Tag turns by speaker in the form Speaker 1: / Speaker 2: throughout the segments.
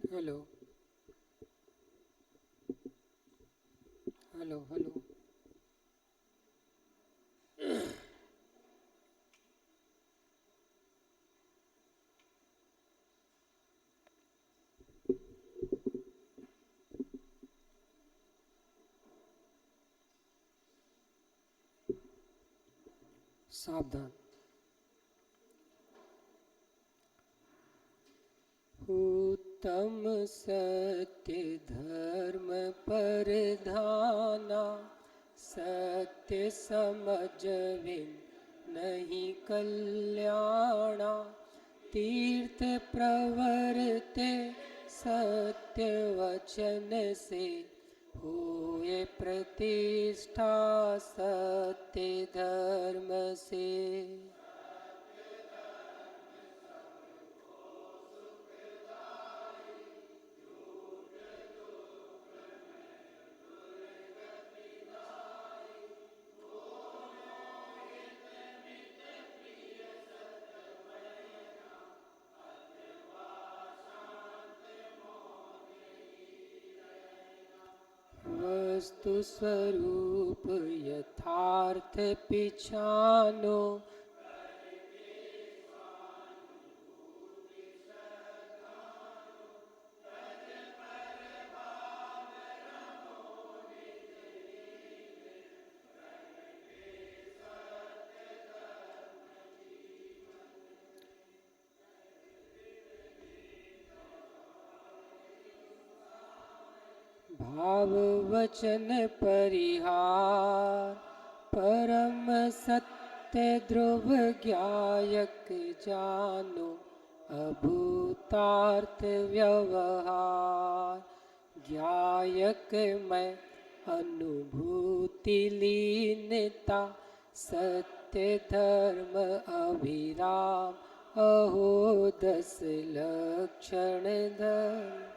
Speaker 1: Hello hello hello. सावधान। उत्तम सत्य धर्म परधाना, सत्य समझ बिन नहीं कल्याणा। तीर्थ प्रवर्ते सत्य वचन से, होए प्रतिष्ठा सत्य धर्म से। वस्तु स्वरूप यथार्थ पिछानो, भाव वचन परिहार। परम सत्य ध्रुव ज्ञायक जानो, अभूतार्थ व्यवहार। ज्ञायक मैं अनुभूति लीनता, सत्य धर्म अभिराम। अहो 10 लक्षण धर्म।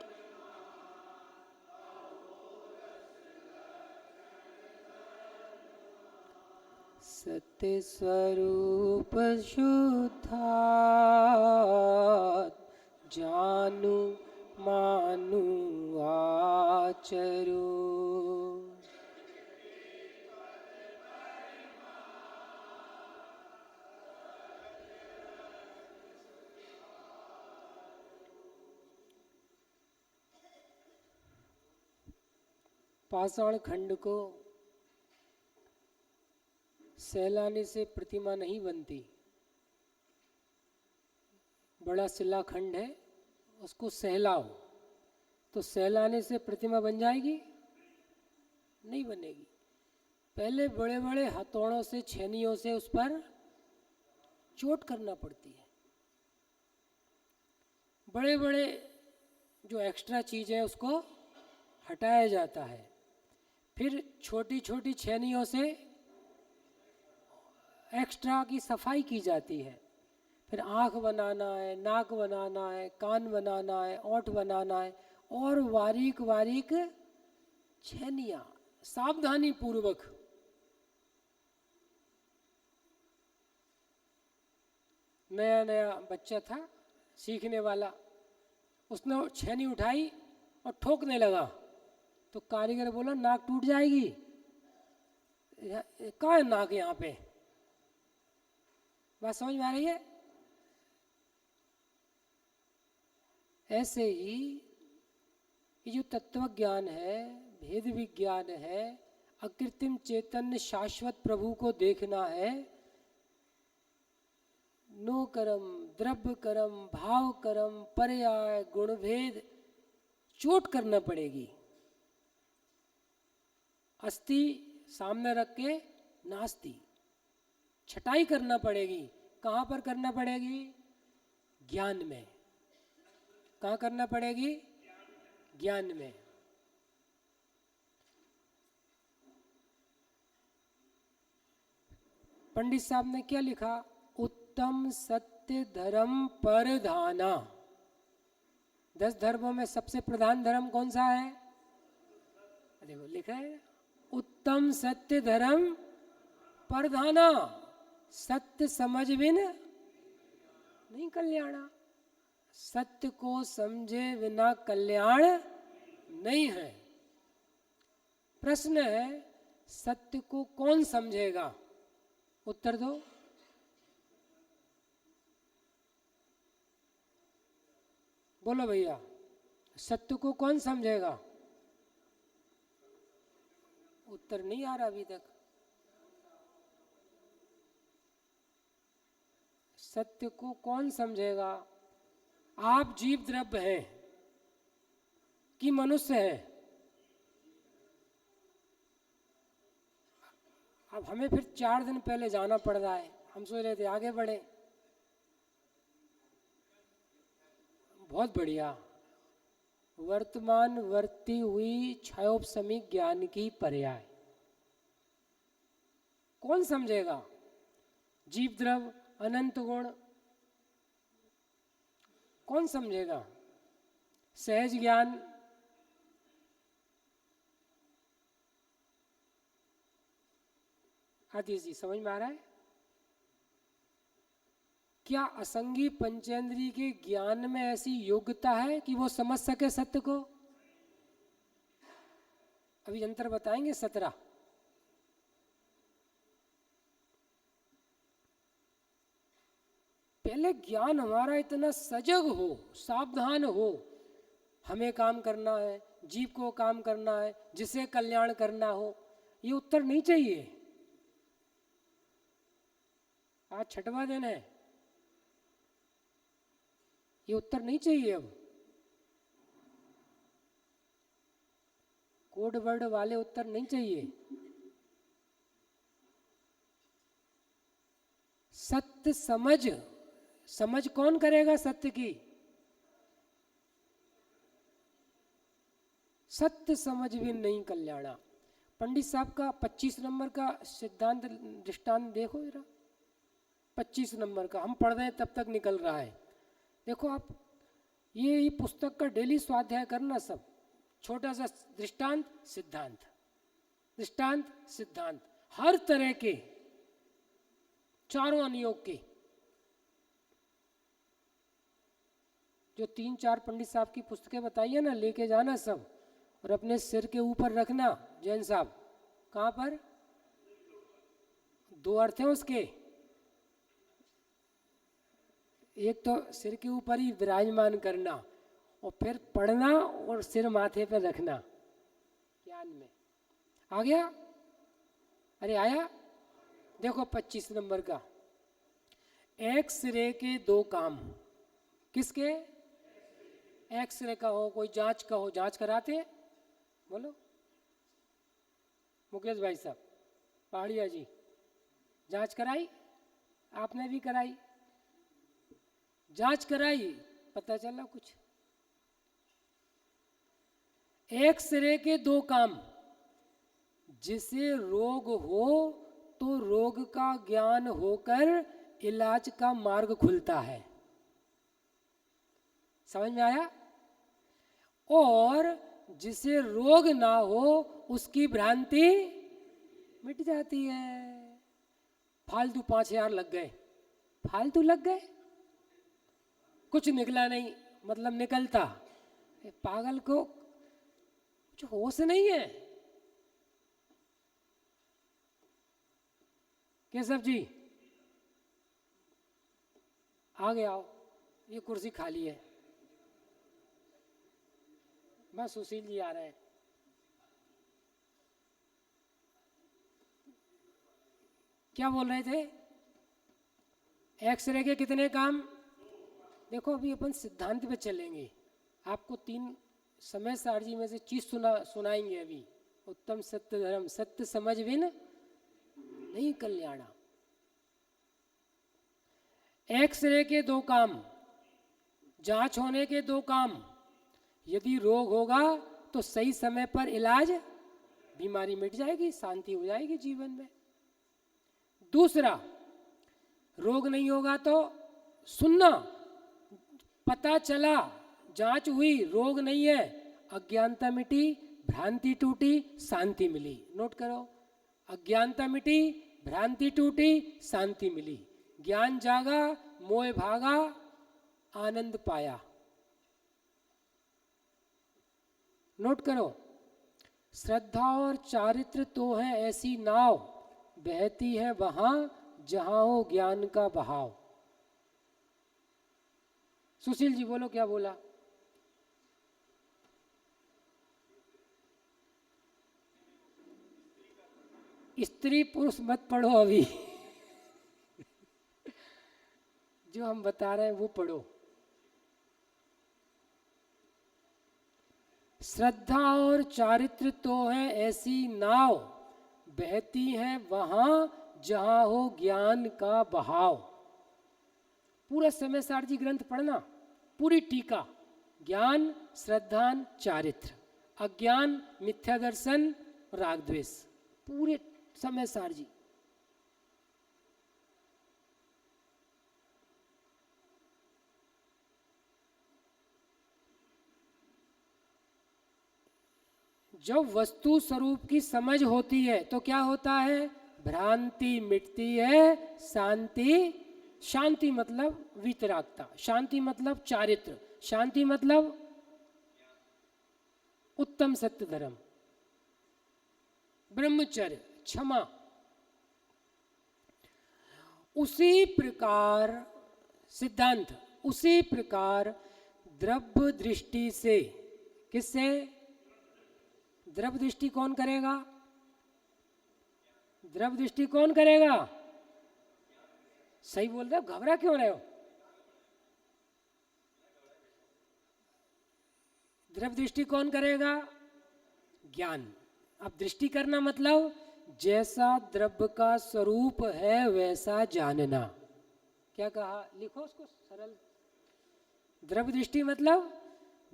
Speaker 1: सत्य स्वरूप शुद्धात्, जानू मानू आचरू। पाषाण खंड को सहलाने से प्रतिमा नहीं बनती। बड़ा शिलाखंड है, उसको सहलाओ तो सहलाने से प्रतिमा बन जाएगी? नहीं बनेगी। पहले बड़े बड़े हथौड़ों से, छेनियों से उस पर चोट करना पड़ती है। बड़े बड़े जो एक्स्ट्रा चीज़ है उसको हटाया जाता है। फिर छोटी छोटी छेनियों से एक्स्ट्रा की सफाई की जाती है। फिर आँख बनाना है, नाक बनाना है, कान बनाना है, ओंठ बनाना है, और बारीक बारीक छेनियाँ सावधानी पूर्वक। नया नया बच्चा था, सीखने वाला, उसने छेनी उठाई और ठोकने लगा तो कारीगर बोला नाक टूट जाएगी। कहाँ है नाक? यहाँ पे। बात समझ में आ रही है? ऐसे ही ये जो तत्व ज्ञान है, भेद विज्ञान है, अकृत्रिम चैतन्य शाश्वत प्रभु को देखना है। नो कर्म, द्रव्य कर्म, भाव कर्म, पर्याय, गुण भेद, चोट करना पड़ेगी। अस्थि सामने रख के नास्ति, छटाई करना पड़ेगी। कहाँ पर करना पड़ेगी? ज्ञान में। कहाँ करना पड़ेगी? ज्ञान में। पंडित साहब ने क्या लिखा? उत्तम सत्य धर्म परधाना। 10 धर्मों में सबसे प्रधान धर्म कौन सा है? देखो लिखा है उत्तम सत्य धर्म परधाना। सत्य समझ बिन नहीं कल्याणा। सत्य को समझे बिना कल्याण नहीं है। प्रश्न है सत्य को कौन समझेगा? उत्तर दो। बोलो भैया, सत्य को कौन समझेगा? उत्तर नहीं आ रहा अभी तक। सत्य को कौन समझेगा? आप जीव द्रव्य हैं कि मनुष्य हैं? अब हमें फिर 4 दिन पहले जाना पड़ रहा है। हम सोच रहे थे आगे बढ़े। बहुत बढ़िया। वर्तमान वर्ती हुई क्षयोपशमिक ज्ञान की पर्याय कौन समझेगा? जीव द्रव्य, अनंत गुण कौन समझेगा? सहज ज्ञान, आदि जी समझ में आ रहा है? क्या असंगी पंचेंद्रिय के ज्ञान में ऐसी योग्यता है कि वो समझ सके सत्य को? अभी यंत्र बताएंगे 17। पहले ज्ञान हमारा इतना सजग हो, सावधान हो, हमें काम करना है, जीव को काम करना है, जिसे कल्याण करना हो। ये उत्तर नहीं चाहिए। आज 6वां दिन है, ये उत्तर नहीं चाहिए। अब कोड वर्ड वाले उत्तर नहीं चाहिए। सत्य समझ कौन करेगा सत्य की? सत्य समझ भी नहीं कल्याणा। पंडित साहब का 25 नंबर का सिद्धांत दृष्टांत देखो जरा। 25 नंबर का हम पढ़ रहे हैं तब तक निकल रहा है। देखो आप ये पुस्तक का डेली स्वाध्याय करना। सब छोटा सा दृष्टांत सिद्धांत, दृष्टांत सिद्धांत, हर तरह के चारों अनुयोग के जो 3-4 पंडित साहब की पुस्तकें बताई है ना, लेके जाना सब और अपने सिर के ऊपर रखना। जैन साहब कहाँ पर? 2 अर्थ हैं उसके। एक तो सिर के ऊपर ही विराजमान करना और फिर पढ़ना और सिर माथे पर रखना ज्ञान में। आ गया? अरे आया? देखो 25 नंबर का, एक्सरे के 2 काम। किसके? एक्सरे का हो, कोई जांच का हो। जांच कराते हैं? बोलो मुकेश भाई साहब, पहाड़िया जी, जांच कराई? आपने भी कराई? जांच कराई, पता चला कुछ? एक्सरे के 2 काम। जिसे रोग हो तो रोग का ज्ञान होकर इलाज का मार्ग खुलता है। समझ में आया? और जिसे रोग ना हो उसकी भ्रांति मिट जाती है। फालतू 5000 लग गए, फालतू लग गए, कुछ निकला नहीं, मतलब निकलता। पागल को कुछ होश नहीं है। केशव जी आगे आओ, ये कुर्सी खाली है। बस सुशील जी आ रहे हैं। क्या बोल रहे थे? एक्सरे के कितने काम? देखो अभी अपन सिद्धांत पे चलेंगे। आपको 3 समय सारजी में से चीज सुनाएंगे अभी। उत्तम सत्य धर्म, सत्य समझ बिन नहीं कल्याणा। एक्सरे के 2 काम, जांच होने के 2 काम। यदि रोग होगा तो सही समय पर इलाज, बीमारी मिट जाएगी, शांति हो जाएगी जीवन में। दूसरा, रोग नहीं होगा तो सुनना, पता चला, जांच हुई, रोग नहीं है, अज्ञानता मिटी, भ्रांति टूटी, शांति मिली। नोट करो, अज्ञानता मिटी, भ्रांति टूटी, शांति मिली, ज्ञान जागा, मोह भागा, आनंद पाया। नोट करो, श्रद्धा और चारित्र तो है ऐसी नाव, बहती है वहां जहां हो ज्ञान का बहाव। सुशील जी बोलो क्या बोला? स्त्री पुरुष मत पढ़ो अभी जो हम बता रहे हैं वो पढ़ो। श्रद्धा और चारित्र तो है ऐसी नाव, बहती है वहां जहां हो ज्ञान का बहाव। पूरा समय सार जी ग्रंथ पढ़ना, पूरी टीका, ज्ञान, श्रद्धान, चारित्र, अज्ञान, मिथ्या दर्शन, राग द्वेष, पूरे समय सार जी। जब वस्तु स्वरूप की समझ होती है तो क्या होता है? भ्रांति मिटती है, शांति, शांति मतलब वितरागता, शांति मतलब चारित्र, शांति मतलब उत्तम सत्य धर्म, ब्रह्मचर्य, क्षमा। उसी प्रकार सिद्धांत, उसी प्रकार द्रव्य दृष्टि से, किससे? द्रव्य दृष्टि कौन करेगा? द्रव्य दृष्टि कौन करेगा? सही बोल रहे हो, घबरा क्यों रहे हो? द्रव्य दृष्टि कौन करेगा? ज्ञान। अब दृष्टि करना मतलब जैसा द्रव्य का स्वरूप है वैसा जानना। क्या कहा? लिखो उसको सरल। द्रव्य दृष्टि मतलब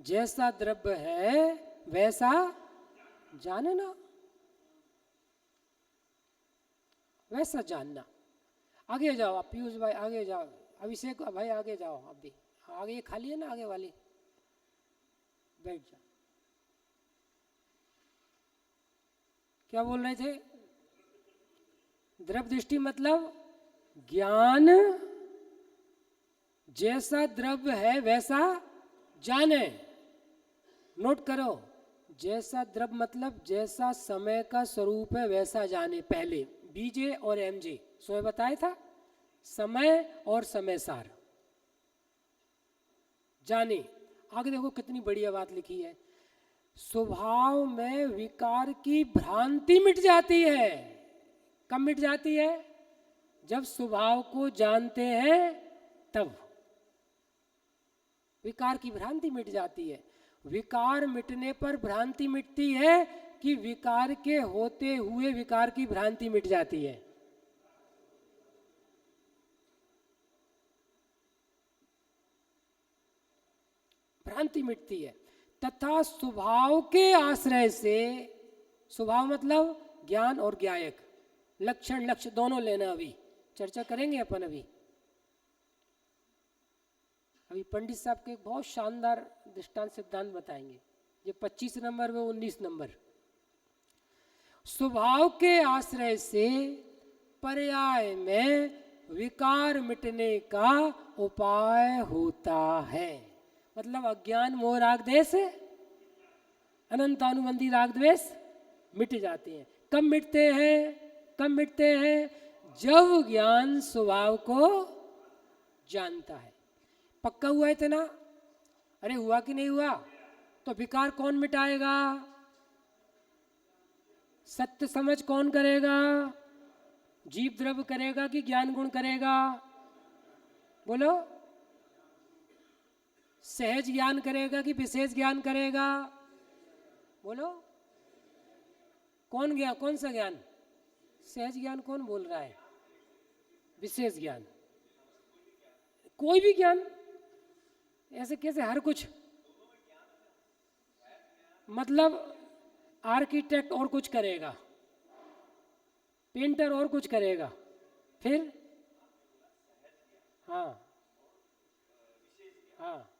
Speaker 1: जैसा द्रव्य है वैसा जानना, वैसा जानना। आगे जाओ आप पीयूष भाई, आगे जाओ, अभिषेक भाई आगे जाओ, अब भी आगे खाली है ना, आगे वाली बैठ जाओ। क्या बोल रहे थे? द्रव्य दृष्टि मतलब ज्ञान, जैसा द्रव्य है वैसा जाने। नोट करो, जैसा द्रव्य मतलब जैसा समय का स्वरूप है वैसा जाने। पहले बीजे और एमजे स्वयं बताया था, समय और समय सार जाने। आगे देखो कितनी बढ़िया बात लिखी है, स्वभाव में विकार की भ्रांति मिट जाती है। कब मिट जाती है? जब स्वभाव को जानते हैं तब विकार की भ्रांति मिट जाती है। विकार मिटने पर भ्रांति मिटती है कि विकार के होते हुए विकार की भ्रांति मिट जाती है? भ्रांति मिटती है। तथा स्वभाव के आश्रय से, स्वभाव मतलब ज्ञान और ज्ञायक, लक्षण लक्ष्य दोनों लेना। अभी चर्चा करेंगे अपन। अभी पंडित साहब के एक बहुत शानदार दृष्टांत सिद्धांत बताएंगे, ये 25 नंबर में 19 नंबर। स्वभाव के आश्रय से पर्याय में विकार मिटने का उपाय होता है। मतलब अज्ञान मोह राग द्वेष, अनंतानुबंधी राग द्वेष मिट जाते हैं। कब मिटते हैं? कब मिटते हैं? जब ज्ञान स्वभाव को जानता है। पक्का हुआ है इतना? अरे हुआ कि नहीं हुआ? तो विकार कौन मिटाएगा? सत्य समझ कौन करेगा? जीव द्रव्य करेगा कि ज्ञान गुण करेगा? बोलो। सहज ज्ञान करेगा कि विशेष ज्ञान करेगा? बोलो। कौन ज्ञान? कौन सा ज्ञान? सहज ज्ञान कौन बोल रहा है? विशेष ज्ञान। कोई भी ज्ञान, ऐसे कैसे हर कुछ? मतलब आर्किटेक्ट और कुछ करेगा, पेंटर और कुछ करेगा, फिर हाँ हाँ,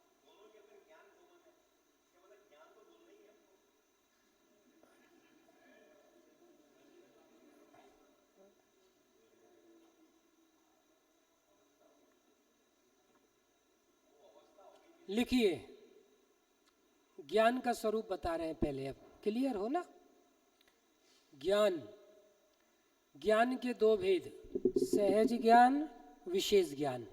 Speaker 1: लिखिए, ज्ञान का स्वरूप बता रहे हैं पहले, अब क्लियर हो ना। ज्ञान, ज्ञान के दो भेद, सहज ज्ञान, विशेष ज्ञान।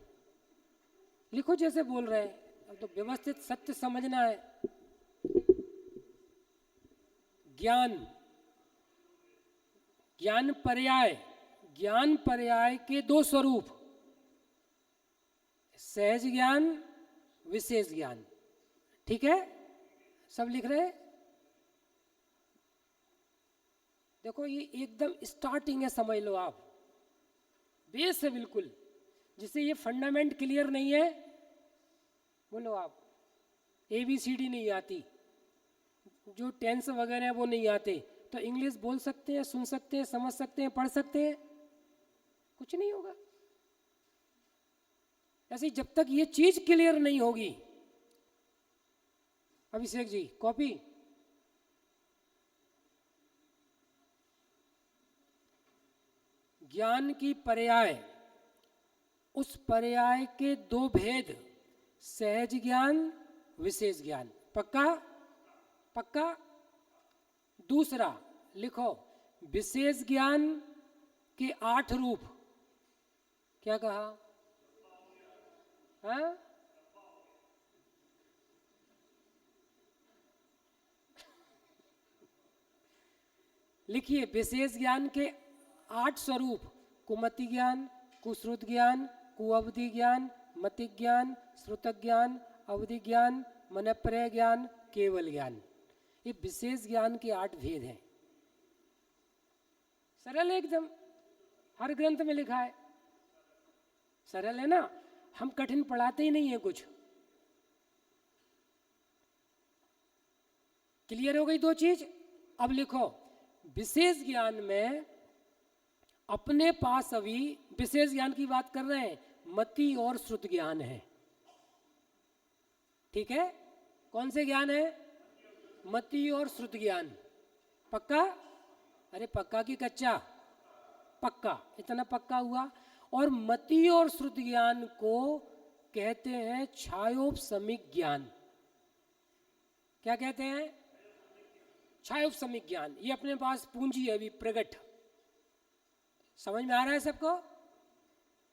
Speaker 1: लिखो जैसे बोल रहे हैं, अब तो व्यवस्थित सत्य समझना है। ज्ञान, ज्ञान पर्याय, ज्ञान पर्याय के दो स्वरूप, सहज ज्ञान, विशेष ज्ञान। ठीक है, सब लिख रहे हैं। देखो ये एकदम स्टार्टिंग है, समझ लो आप, बेस है बिल्कुल। जिसे ये फंडामेंट क्लियर नहीं है, बोलो आप, ABCD नहीं आती, जो टेंस वगैरह है वो नहीं आते, तो इंग्लिश बोल सकते हैं, सुन सकते हैं, समझ सकते हैं, पढ़ सकते हैं, कुछ नहीं होगा। ऐसे जब तक ये चीज क्लियर नहीं होगी, अभिषेक जी कॉपी, ज्ञान की पर्याय, उस पर्याय के दो भेद, सहज ज्ञान, विशेष ज्ञान। पक्का? पक्का। दूसरा लिखो, विशेष ज्ञान के 8 रूप। क्या कहा? हाँ, लिखिए, विशेष ज्ञान के 8 स्वरूप, कुमति ज्ञान, कुश्रुत ज्ञान, कुअवधि ज्ञान, मतिक ज्ञान, श्रुतक ज्ञान, अवधि ज्ञान, मनप्रय ज्ञान, केवल ज्ञान। ये विशेष ज्ञान के 8 भेद हैं। सरल है एकदम, हर ग्रंथ में लिखा है, सरल है ना। हम कठिन पढ़ाते ही नहीं है कुछ। क्लियर हो गई दो चीज। अब लिखो, विशेष ज्ञान में अपने पास अभी विशेष ज्ञान की बात कर रहे हैं, मति और श्रुत ज्ञान है। ठीक है, कौन से ज्ञान है? मति और श्रुत ज्ञान। पक्का? अरे पक्का की कच्चा? पक्का, इतना पक्का हुआ। और मति और श्रुत ज्ञान को कहते हैं छायोपसमिक ज्ञान। क्या कहते हैं? छायोपसमिक ज्ञान। ये अपने पास पूंजी है अभी प्रगट। समझ में आ रहा है सबको?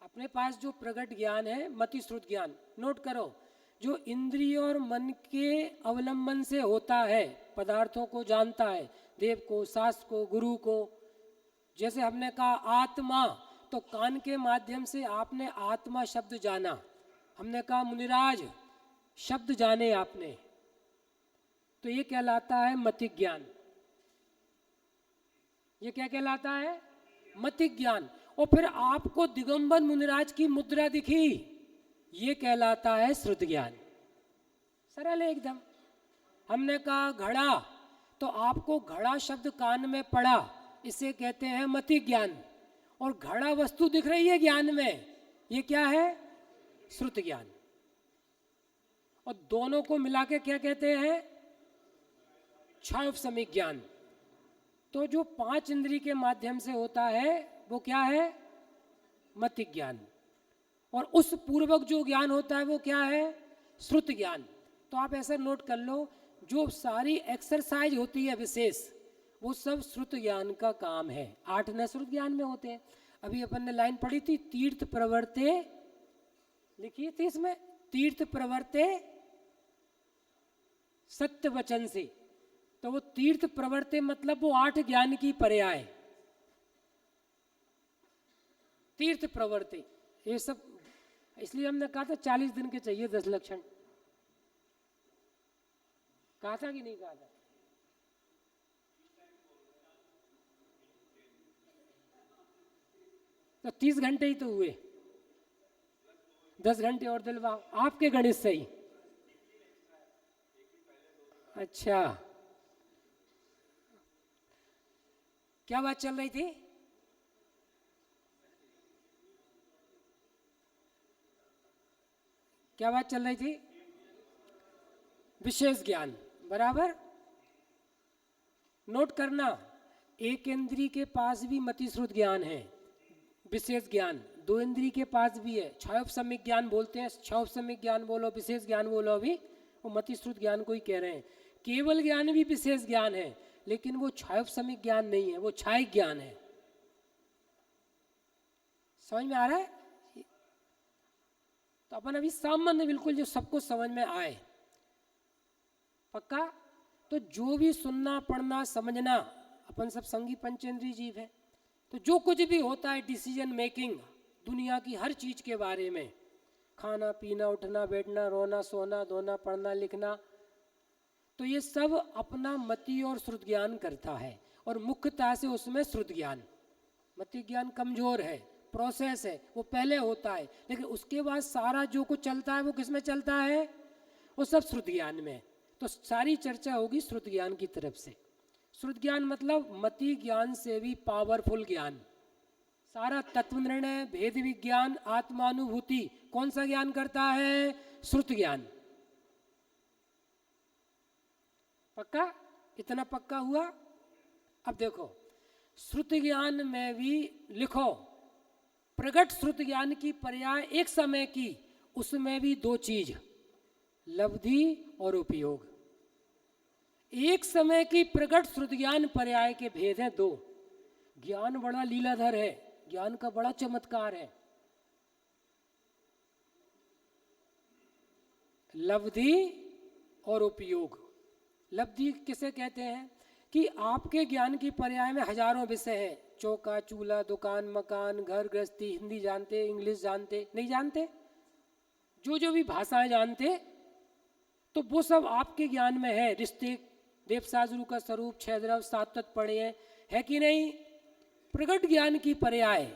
Speaker 1: अपने पास जो प्रगट ज्ञान है, मति श्रुत ज्ञान, नोट करो, जो इंद्रिय और मन के अवलंबन से होता है, पदार्थों को जानता है, देव को, शास्त्र को, गुरु को। जैसे हमने कहा आत्मा, तो कान के माध्यम से आपने आत्मा शब्द जाना। हमने कहा मुनिराज, शब्द जाने आपने, तो ये कहलाता है मतिक ज्ञान। ये क्या कहलाता है? मतिक ज्ञान। और फिर आपको दिगंबर मुनिराज की मुद्रा दिखी, ये कहलाता है श्रुत ज्ञान। सरल है एकदम। हमने कहा घड़ा, तो आपको घड़ा शब्द कान में पड़ा, इसे कहते हैं मतिक ज्ञान। और घड़ा वस्तु दिख रही है ज्ञान में, ये क्या है? श्रुत ज्ञान। और दोनों को मिला के क्या कहते हैं? छायोपसमिक ज्ञान। तो जो 5 इंद्रिय के माध्यम से होता है वो क्या है? मतिक ज्ञान। और उस पूर्वक जो ज्ञान होता है वो क्या है? श्रुत ज्ञान। तो आप ऐसा नोट कर लो, जो सारी एक्सरसाइज होती है विशेष, वो सब श्रुत ज्ञान का काम है। 8 न श्रुत ज्ञान में होते हैं। अभी अपन ने लाइन पढ़ी थी, तीर्थ प्रवर्ते, लिखिए थी इसमें, तीर्थ प्रवर्ते सत्य वचन से। तो वो तीर्थ प्रवर्ते मतलब वो 8 ज्ञान की पर्याय, तीर्थ प्रवर्ते ये सब। इसलिए हमने कहा था 40 दिन के चाहिए 10 लक्षण। कहा था कि नहीं कहा था? तो 30 घंटे ही तो हुए, 10 घंटे और दिलवाओ, आपके गणित सही। अच्छा, क्या बात चल रही थी? क्या बात चल रही थी? विशेष ज्ञान, बराबर। नोट करना, एक इंद्री के पास भी मतिश्रुत ज्ञान है, विशेष ज्ञान। दो इंद्री के पास भी है, क्षयोपसमिक ज्ञान बोलते हैं। क्षयोपसमिक ज्ञान बोलो, विशेष ज्ञान बोलो, अभी वो मतिश्रुत ज्ञान को ही कह रहे हैं। केवल ज्ञान भी विशेष ज्ञान है, लेकिन वो क्षयोपसमिक ज्ञान नहीं है, वो क्षयिक ज्ञान है। समझ में आ रहा है? तो अपन अभी सामान्य बिल्कुल जो सबको समझ में आए, पक्का? तो जो भी सुनना पढ़ना समझना, अपन सब संगी पंचेंद्रीय जीव है, तो जो कुछ भी होता है डिसीजन मेकिंग दुनिया की हर चीज के बारे में, खाना पीना उठना बैठना रोना सोना धोना पढ़ना लिखना, तो ये सब अपना मति और श्रुत ज्ञान करता है। और मुख्यतः से उसमें श्रुत ज्ञान, मति ज्ञान कमजोर है, प्रोसेस है, वो पहले होता है, लेकिन उसके बाद सारा जो कुछ चलता है वो किस में चलता है? वो सब श्रुत ज्ञान में। तो सारी चर्चा होगी श्रुत ज्ञान की तरफ से। श्रुत ज्ञान मतलब मति ज्ञान से भी पावरफुल ज्ञान। सारा तत्व निर्णय, भेद विज्ञान, आत्मानुभूति कौन सा ज्ञान करता है? श्रुत ज्ञान। पक्का? इतना पक्का हुआ? अब देखो, श्रुत ज्ञान में भी लिखो, प्रगट श्रुत ज्ञान की पर्याय एक समय की, उसमें भी दो चीज, लब्धि और उपयोग। एक समय की प्रगट श्रुत ज्ञान पर्याय के भेद हैं दो। ज्ञान बड़ा लीलाधर है, ज्ञान का बड़ा चमत्कार है। लब्धि और उपयोग। लब्धि किसे कहते हैं? कि आपके ज्ञान की पर्याय में हजारों विषय हैं, चौका चूल्हा दुकान मकान घर गृहस्थी, हिंदी जानते, इंग्लिश जानते, नहीं जानते, जो भी भाषाएं जानते, तो वो सब आपके ज्ञान में है। रिश्ते, देवसाजरू का स्वरूप, छह द्रव्य, सात तत्व पढ़े हैं, है कि नहीं? प्रगट ज्ञान की पर्याय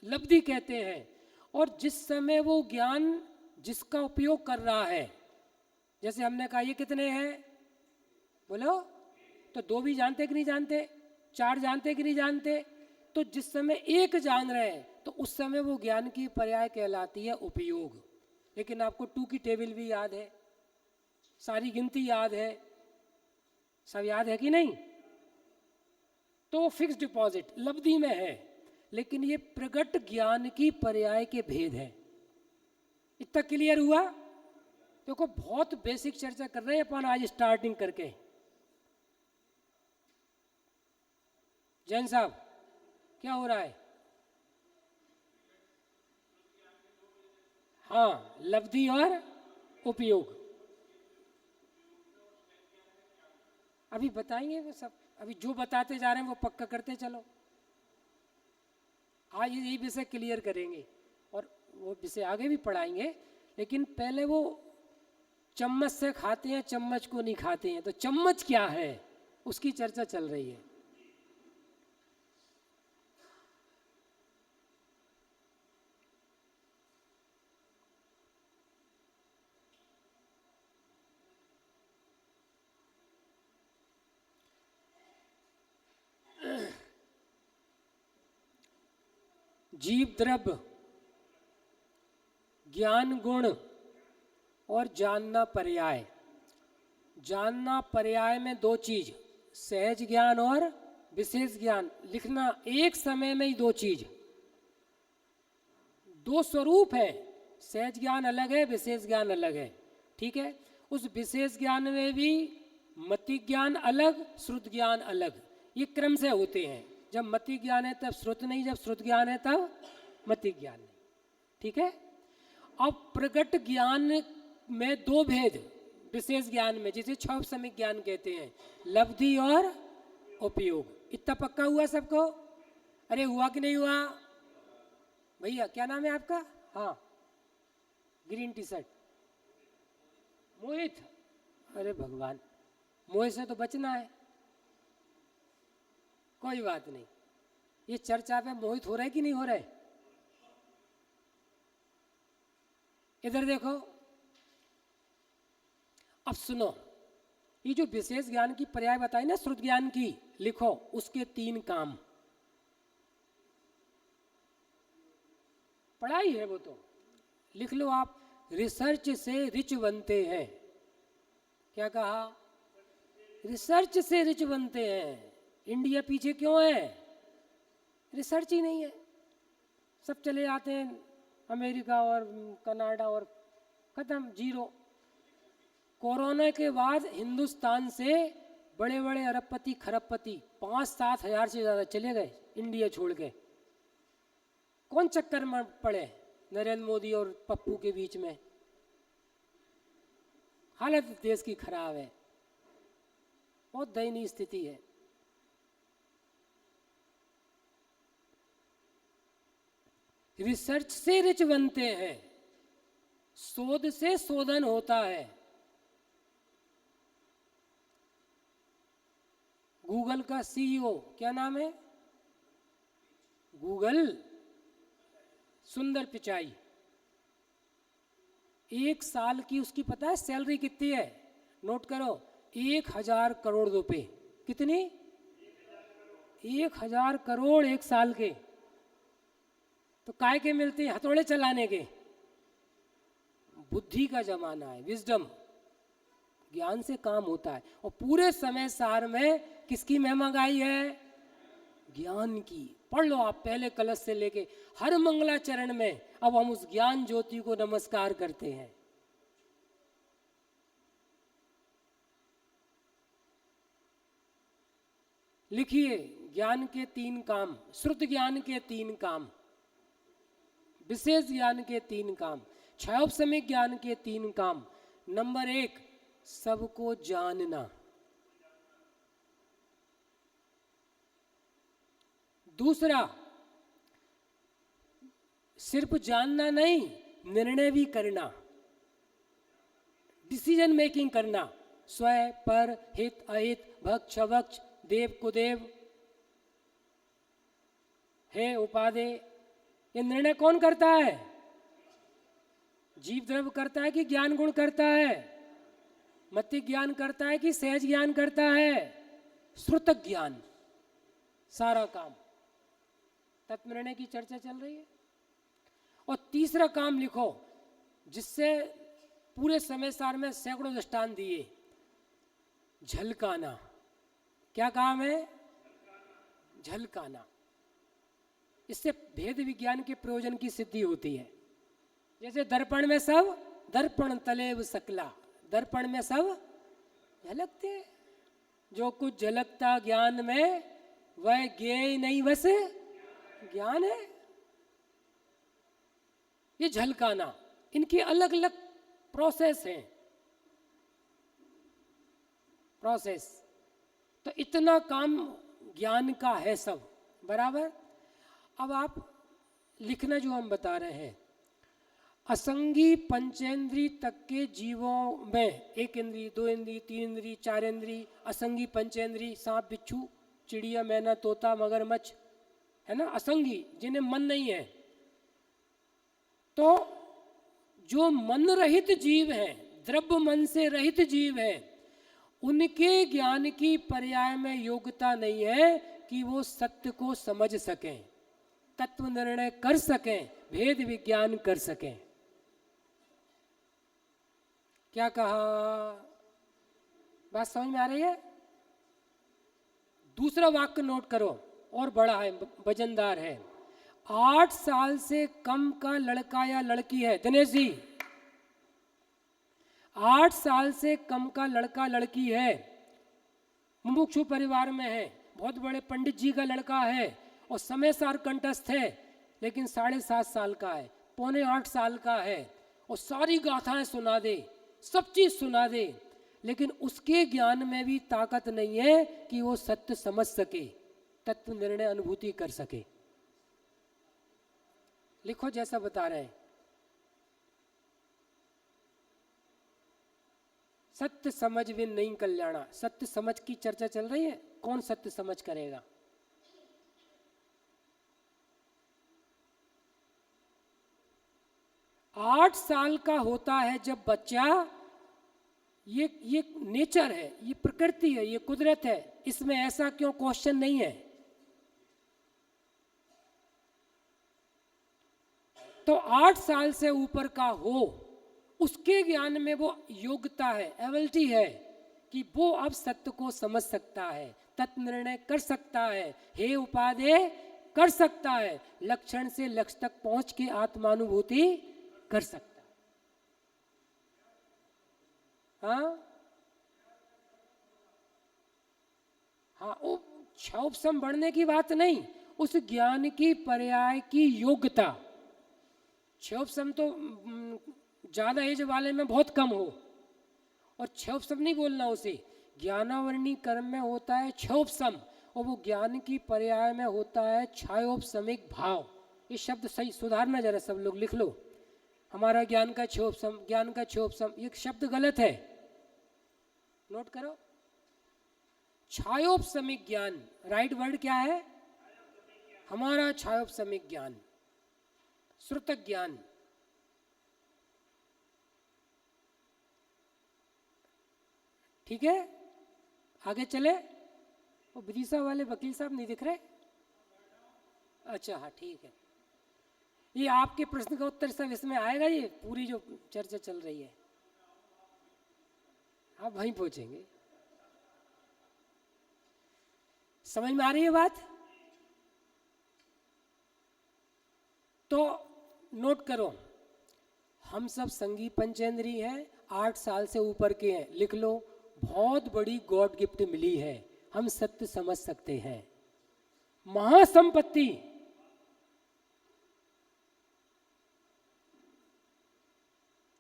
Speaker 1: लब्धि कहते हैं। और जिस समय वो ज्ञान जिसका उपयोग कर रहा है, जैसे हमने कहा ये कितने हैं बोलो, तो दो भी जानते कि नहीं जानते, चार जानते कि नहीं जानते, तो जिस समय एक जान रहे हैं तो उस समय वो ज्ञान की पर्याय कहलाती है उपयोग। लेकिन आपको 2 की टेबल भी याद है, सारी गिनती याद है, सब याद है कि नहीं? तो फिक्स डिपॉजिट लब्धि में है, लेकिन ये प्रगट ज्ञान की पर्याय के भेद है। इतना क्लियर हुआ? देखो, बहुत बेसिक चर्चा कर रहे हैं अपन आज स्टार्टिंग करके। जैन साहब, क्या हो रहा है? हाँ, लब्धि और उपयोग अभी बताएंगे वो सब। अभी जो बताते जा रहे हैं वो पक्का करते चलो। आज यही विषय क्लियर करेंगे और वो विषय आगे भी पढ़ाएंगे, लेकिन पहले वो चम्मच से खाते हैं, चम्मच को नहीं खाते हैं, तो चम्मच क्या है उसकी चर्चा चल रही है। जीव द्रव्य, ज्ञान गुण और जानना पर्याय। जानना पर्याय में दो चीज, सहज ज्ञान और विशेष ज्ञान। लिखना, एक समय में ही दो चीज, दो स्वरूप है, सहज ज्ञान अलग है, विशेष ज्ञान अलग है। ठीक है? उस विशेष ज्ञान में भी मति ज्ञान अलग, श्रुत ज्ञान अलग, ये क्रम से होते हैं। जब मति ज्ञान है तब श्रुत नहीं, जब श्रुत ज्ञान है तब मति ज्ञान नहीं। ठीक है? अब प्रगट ज्ञान में दो भेद, विशेष ज्ञान में, जिसे क्षयोपसमिक ज्ञान कहते हैं, लब्धि और उपयोग। इतना पक्का हुआ सबको? अरे हुआ कि नहीं हुआ? भैया क्या नाम है आपका? हाँ, ग्रीन टी शर्ट, मोहित। अरे भगवान, मोहित से तो बचना है। कोई बात नहीं, ये चर्चा पे मोहित हो रहा है कि नहीं हो रहा है? इधर देखो, अब सुनो, ये जो विशेष ज्ञान की पर्याय बताई ना श्रुत ज्ञान की, लिखो उसके 3 काम। पढ़ाई है वो तो, लिख लो आप। रिसर्च से रिच बनते हैं। क्या कहा? रिसर्च से रिच बनते हैं। इंडिया पीछे क्यों है? रिसर्च ही नहीं है। सब चले जाते हैं अमेरिका और कनाडा और खत्म, जीरो। कोरोना के बाद हिंदुस्तान से बड़े बड़े अरबपति खरबपति 5-7 हजार से ज़्यादा चले गए इंडिया छोड़ के। कौन चक्कर में पड़े? नरेंद्र मोदी और पप्पू के बीच में। हालत देश की खराब है, बहुत दयनीय स्थिति है। रिसर्च से रिच बनते हैं, शोध से शोधन होता है। गूगल का सीईओ क्या नाम है? गूगल सुंदर पिचाई। 1 साल की उसकी पता है सैलरी कितनी है? नोट करो, 1000 करोड़ रुपए। कितनी? 1000 करोड़ 1 साल के। तो काय के मिलते हैं? हथौड़े चलाने के। बुद्धि का जमाना है, विजडम, ज्ञान से काम होता है। और पूरे समय सार में किसकी महिमा गाई है? ज्ञान की। पढ़ लो आप पहले कलश से लेके हर मंगलाचरण में। अब हम उस ज्ञान ज्योति को नमस्कार करते हैं। लिखिए, ज्ञान के 3 काम, श्रुत ज्ञान के 3 काम, विशेष ज्ञान के 3 काम, क्षयोपशमिक ज्ञान के 3 काम। नंबर 1, सबको जानना। दूसरा, सिर्फ जानना नहीं, निर्णय भी करना, डिसीजन मेकिंग करना। स्व पर हित अहित भक्ष भक्ष देव कुदेव हे उपादे, ये निर्णय कौन करता है? जीव द्रव्य करता है कि ज्ञान गुण करता है? मति ज्ञान करता है कि सहज ज्ञान करता है? श्रुत ज्ञान सारा काम। तत्व निर्णय की चर्चा चल रही है। और तीसरा काम लिखो, जिससे पूरे समय सार में सैकड़ों दृष्टांत दिए, झलकाना। क्या काम है? झलकाना। इससे भेद विज्ञान के प्रयोजन की सिद्धि होती है। जैसे दर्पण में सब, दर्पण तलेव सकला, दर्पण में सब झलकते हैं। जो कुछ झलकता ज्ञान में वह ज्ञेय नहीं बस ज्ञान है। ये झलकाना, इनकी अलग अलग प्रोसेस हैं। प्रोसेस तो इतना काम ज्ञान का है सब, बराबर। अब आप लिखना जो हम बता रहे हैं, असंगी पंचेंद्री तक के जीवों में 1 इंद्री, 2 इंद्री, 3 इंद्री, 4 इंद्री, असंगी पंचेंद्री, सांप बिच्छू चिड़िया मैना तोता मगरमच्छ, है ना, असंगी, जिन्हें मन नहीं है। तो जो मन रहित जीव हैं, द्रव्य मन से रहित जीव हैं, उनके ज्ञान की पर्याय में योग्यता नहीं है कि वो सत्य को समझ सकें, तत्व निर्णय कर सकें, भेद विज्ञान कर सकें। क्या कहा? बात समझ में आ रही है? दूसरा वाक्य नोट करो, और बड़ा है, वजनदार है। 8 साल से कम का लड़का या लड़की है, दिनेश जी, 8 साल से कम का लड़का लड़की है, मुमुक्षु परिवार में है, बहुत बड़े पंडित जी का लड़का है और समय सार कंठस्थ है, लेकिन 7.5 साल का है, 7.25 साल का है, और सारी गाथाएं सुना दे, सब चीज सुना दे, लेकिन उसके ज्ञान में भी ताकत नहीं है कि वो सत्य समझ सके, तत्व निर्णय अनुभूति कर सके। लिखो जैसा बता रहे हैं। सत्य समझ विन नहीं कल्याणा। सत्य समझ की चर्चा चल रही है। कौन सत्य समझ करेगा? आठ साल का होता है जब बच्चा, ये नेचर है, ये प्रकृति है, ये कुदरत है, इसमें ऐसा क्यों क्वेश्चन नहीं है। तो 8 साल से ऊपर का हो उसके ज्ञान में वो योग्यता है, एबिलिटी है कि वो अब सत्य को समझ सकता है, तत्व निर्णय कर सकता है, हे उपादेय कर सकता है, लक्षण से लक्ष्य तक पहुंच के आत्मानुभूति कर सकता है। हाँ हाँ, वो क्षोभसम बढ़ने की बात नहीं, उस ज्ञान की पर्याय की योग्यता। क्षोभसम तो ज्यादा एज वाले में बहुत कम हो, और क्षोभसम नहीं बोलना उसे, ज्ञानावरणी कर्म में होता है क्षोभसम, और वो ज्ञान की पर्याय में होता है छायोपसमिक भाव। ये शब्द सही सुधारना जरा, सब लोग लिख लो, हमारा ज्ञान का क्षोभसम, ज्ञान का क्षोभसम, ये शब्द गलत है, नोट करो। छायोपसमिक ज्ञान, राइट वर्ड क्या है? हमारा छायोपसमिक ज्ञान, श्रुत ज्ञान। ठीक है, आगे चले। वो विदिशा वाले वकील साहब नहीं दिख रहे? अच्छा हाँ ठीक है, ये आपके प्रश्न का उत्तर सब इसमें आएगा, ये पूरी जो चर्चा चल रही है आप वहीं पहुंचेंगे। समझ में आ रही है बात? तो नोट करो, हम सब संगी पंचेंद्री हैं, 8 साल से ऊपर के हैं, लिख लो, बहुत बड़ी गॉड गिफ्ट मिली है, हम सत्य समझ सकते हैं, महासंपत्ति।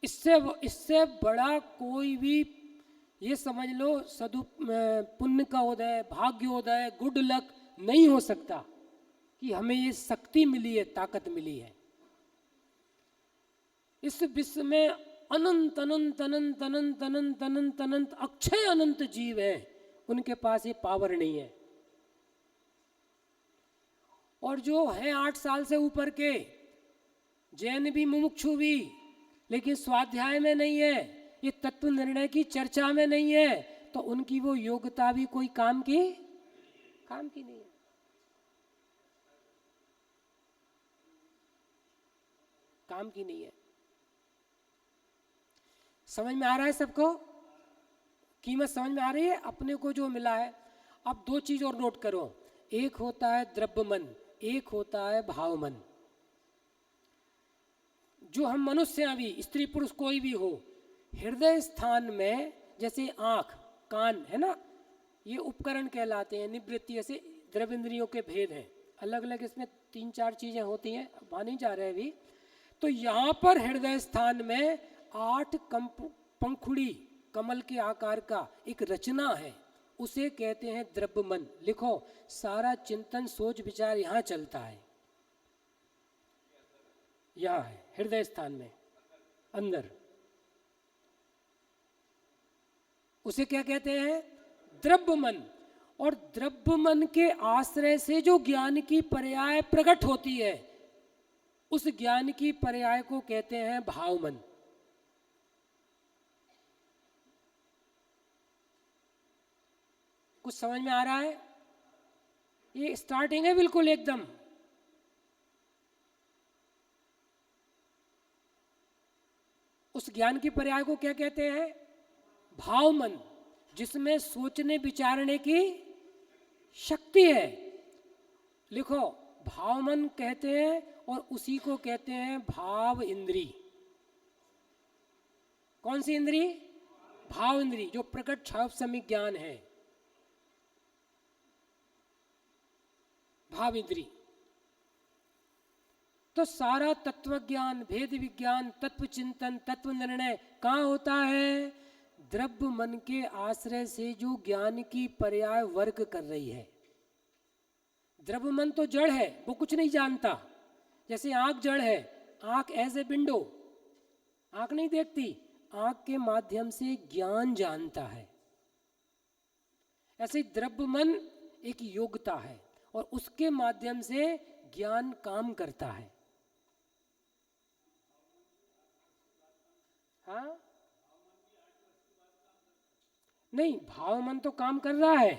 Speaker 1: इससे बड़ा कोई भी, ये समझ लो, पुण्य का उदय, भाग्योदय, गुड लक नहीं हो सकता कि हमें ये शक्ति मिली है, ताकत मिली है। इस विश्व में अनंत अनंत अनंत अनंत अनंत अनंत अनंत अक्षय अनंत जीव हैं, उनके पास ये पावर नहीं है। और जो है 8 साल से ऊपर के, जैन भी मुमुक्षु भी, लेकिन स्वाध्याय में नहीं है, ये तत्व निर्णय की चर्चा में नहीं है, तो उनकी वो योग्यता भी कोई काम की नहीं है। काम की नहीं है। समझ में आ रहा है सबको? कीमत समझ में आ रही है अपने को जो मिला है? अब 2 चीज और नोट करो, एक होता है द्रव्य मन, एक होता है भाव मन। जो हम मनुष्य हैं, अभी स्त्री पुरुष कोई भी हो, हृदय स्थान में जैसे आँख कान है ना, ये उपकरण कहलाते हैं, निवृत्ति, ऐसे द्रव्येंद्रियों के भेद हैं अलग अलग, इसमें 3-4 चीजें होती हैं, वहाँ नहीं जा रहे अभी। तो यहाँ पर हृदय स्थान में 8 पंखुड़ी कमल के आकार का एक रचना है, उसे कहते हैं द्रव्य मन। लिखो, सारा चिंतन सोच विचार यहाँ चलता है, यहाँ है हृदय स्थान में अंदर, उसे क्या कहते हैं? द्रव्य मन। और द्रव्य मन के आश्रय से जो ज्ञान की पर्याय प्रकट होती है, उस ज्ञान की पर्याय को कहते हैं भाव मन। कुछ समझ में आ रहा है? ये स्टार्टिंग है बिल्कुल एकदम। उस ज्ञान की पर्याय को क्या कहते हैं? भाव मन, जिसमें सोचने विचारने की शक्ति है। लिखो, भाव मन कहते हैं, और उसी को कहते हैं भाव इंद्री। कौन सी इंद्री? भाव इंद्री, जो प्रकट छायोपसमिक ज्ञान है, भाव इंद्री। तो सारा तत्व ज्ञान, भेद विज्ञान, तत्व चिंतन, तत्व निर्णय कहाँ होता है? द्रव्य मन के आश्रय से जो ज्ञान की पर्याय वर्क कर रही है। द्रव्य मन तो जड़ है, वो कुछ नहीं जानता। जैसे आंख जड़ है, आंख एज ए विंडो, आंख नहीं देखती, आंख के माध्यम से ज्ञान जानता है। ऐसे द्रव्य मन एक योग्यता है, और उसके माध्यम से ज्ञान काम करता है। हाँ नहीं, भाव मन तो काम कर रहा है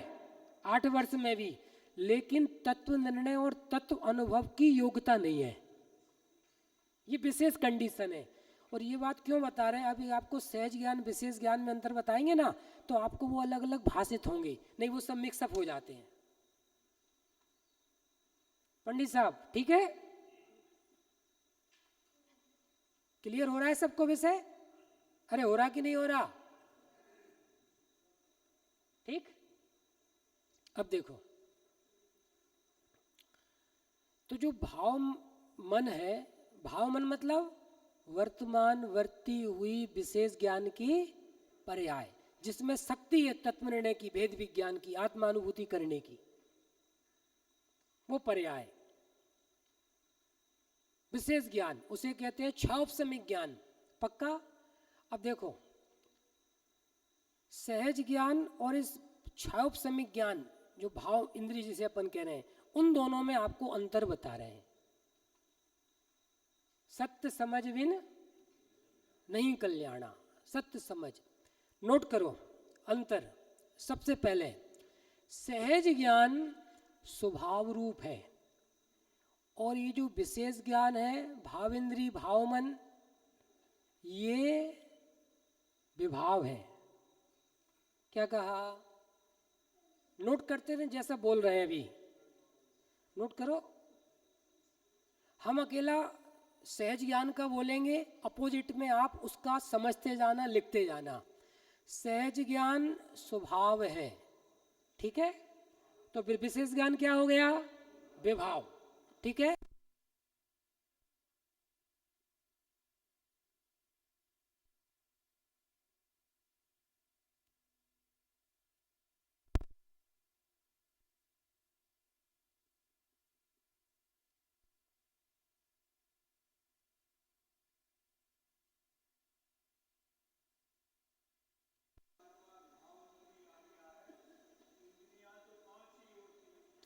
Speaker 1: 8 वर्ष में भी, लेकिन तत्व निर्णय और तत्व अनुभव की योग्यता नहीं है। ये विशेष कंडीशन है। और ये बात क्यों बता रहे हैं, अभी आपको सहज ज्ञान विशेष ज्ञान में अंतर बताएंगे ना, तो आपको वो अलग अलग भाषित होंगे, नहीं वो सब मिक्सअप हो जाते हैं। पंडित साहब ठीक है, क्लियर हो रहा है सबको विषय? अरे हो रहा कि नहीं हो रहा? ठीक। अब देखो, तो जो भाव मन है, भाव मन मतलब वर्तमान वर्ती हुई विशेष ज्ञान की पर्याय, जिसमें शक्ति है तत्व निर्णय की, भेद विज्ञान की, आत्मानुभूति करने की, वो पर्याय विशेष ज्ञान, उसे कहते हैं क्षौपसमिक ज्ञान। पक्का? अब देखो, सहज ज्ञान और इस क्षौपसमिक ज्ञान, जो भाव इंद्रिय जिसे अपन कह रहे हैं, उन दोनों में आपको अंतर बता रहे हैं। सत्य समझ विन नहीं कल्याणा, सत्य समझ। नोट करो अंतर। सबसे पहले सहज ज्ञान स्वभाव रूप है, और ये जो विशेष ज्ञान है भावेंद्री भावमन, ये विभाव है। क्या कहा? नोट करते थे जैसा बोल रहे हैं अभी, नोट करो। हम अकेला सहज ज्ञान का बोलेंगे, अपोजिट में आप उसका समझते जाना, लिखते जाना। सहज ज्ञान स्वभाव है, ठीक है? तो फिर विशेष ज्ञान क्या हो गया? विभाव, ठीक है?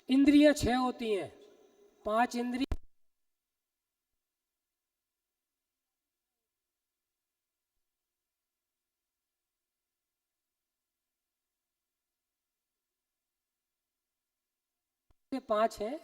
Speaker 1: इंद्रियां 6 होती हैं, 5 इंद्रिय, से 5 है।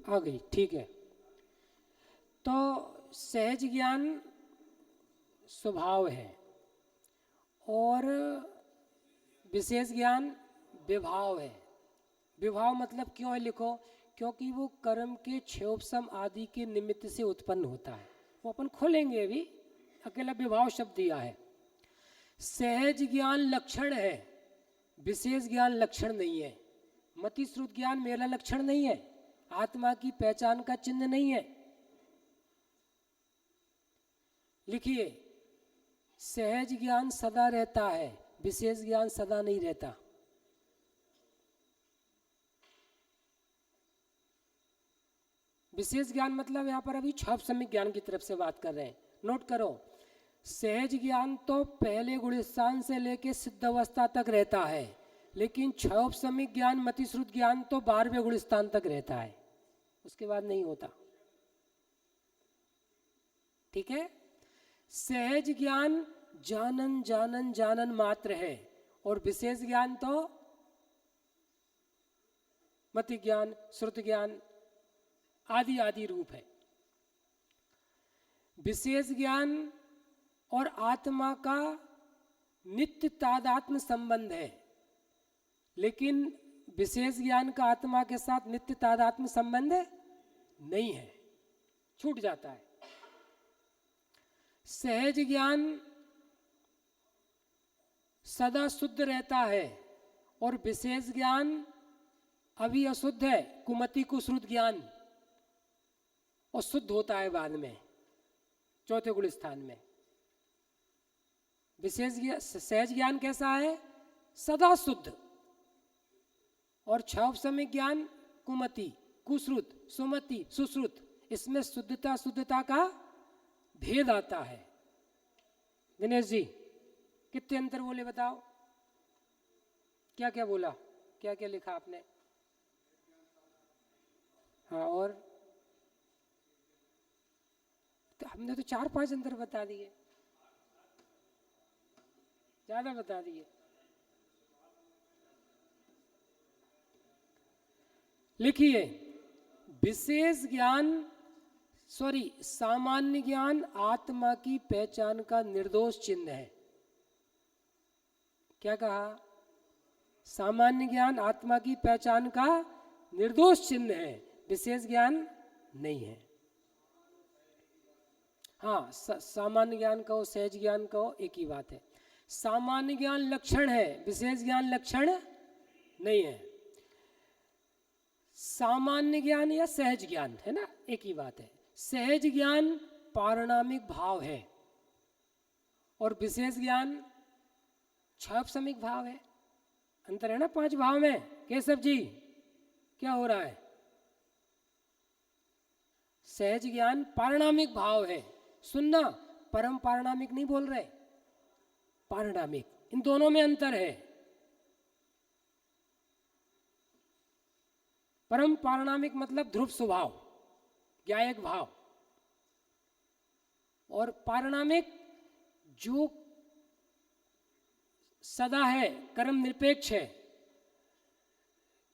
Speaker 1: आ गई, ठीक है। तो सहज ज्ञान स्वभाव है, और विशेष ज्ञान विभाव है। विभाव मतलब क्यों है, लिखो, क्योंकि वो कर्म के क्षोभसम आदि के निमित्त से उत्पन्न होता है। वो अपन खोलेंगे अभी, अकेला विभाव शब्द दिया है। सहज ज्ञान लक्षण है, विशेष ज्ञान लक्षण नहीं है। मति श्रुत ज्ञान मेरा लक्षण नहीं है, आत्मा की पहचान का चिन्ह नहीं है। लिखिए, सहज ज्ञान सदा रहता है, विशेष ज्ञान सदा नहीं रहता। विशेष ज्ञान मतलब यहां पर अभी क्षौपसमिक ज्ञान की तरफ से बात कर रहे हैं। नोट करो, सहज ज्ञान तो पहले गुण स्थान से लेकर सिद्ध अवस्था तक रहता है, लेकिन क्षौपसमिक ज्ञान मतिश्रुत ज्ञान तो 12वें गुण स्थान तक रहता है, उसके बाद नहीं होता, ठीक है? सहज ज्ञान जानन जानन जानन मात्र है, और विशेष ज्ञान तो मति ज्ञान, श्रुत ज्ञान आदि आदि रूप है। विशेष ज्ञान और आत्मा का नित्य तादात्म्य संबंध है, लेकिन विशेष ज्ञान का आत्मा के साथ नित्य तादात्म्य संबंध नहीं है, छूट जाता है। सहज ज्ञान सदा शुद्ध रहता है, और विशेष ज्ञान अभी अशुद्ध है, कुमति कुश्रुत ज्ञान, और शुद्ध होता है बाद में, चौथे गुण स्थान में। विशेष सहज ज्ञान कैसा है? सदा शुद्ध, और 6 उपसमिक ज्ञान कुमति, कुश्रुत, सुमति, सुश्रुत, इसमें शुद्धता शुद्धता का भेद आता है। दिनेश जी कितने अंतर बोले बताओ? क्या क्या बोला, क्या क्या लिखा आपने? हाँ, और तो हमने तो 4-5 अंतर बता दिए, ज्यादा बता दिए। लिखिए, विशेष ज्ञान सामान्य ज्ञान आत्मा की पहचान का निर्दोष चिन्ह है। क्या कहा? सामान्य ज्ञान आत्मा की पहचान का निर्दोष चिन्ह है, विशेष ज्ञान नहीं है। हाँ, सामान्य ज्ञान कहो, सहज ज्ञान कहो, एक ही बात है। सामान्य ज्ञान लक्षण है, विशेष ज्ञान लक्षण नहीं है। सामान्य ज्ञान या सहज ज्ञान है ना, एक ही बात है। सहज ज्ञान पारिणामिक भाव है और विशेष ज्ञान 6 उपसमिक भाव है। अंतर है ना 5 भाव में। केशव जी क्या हो रहा है? सहज ज्ञान पारिणामिक भाव है। सुनना, परम पारिणामिक नहीं बोल रहे, पारिणामिक, इन दोनों में अंतर है। परम पारिणामिक मतलब ध्रुव स्वभाव, ज्ञायक भाव, और पारिणामिक जो सदा है, कर्म निरपेक्ष है,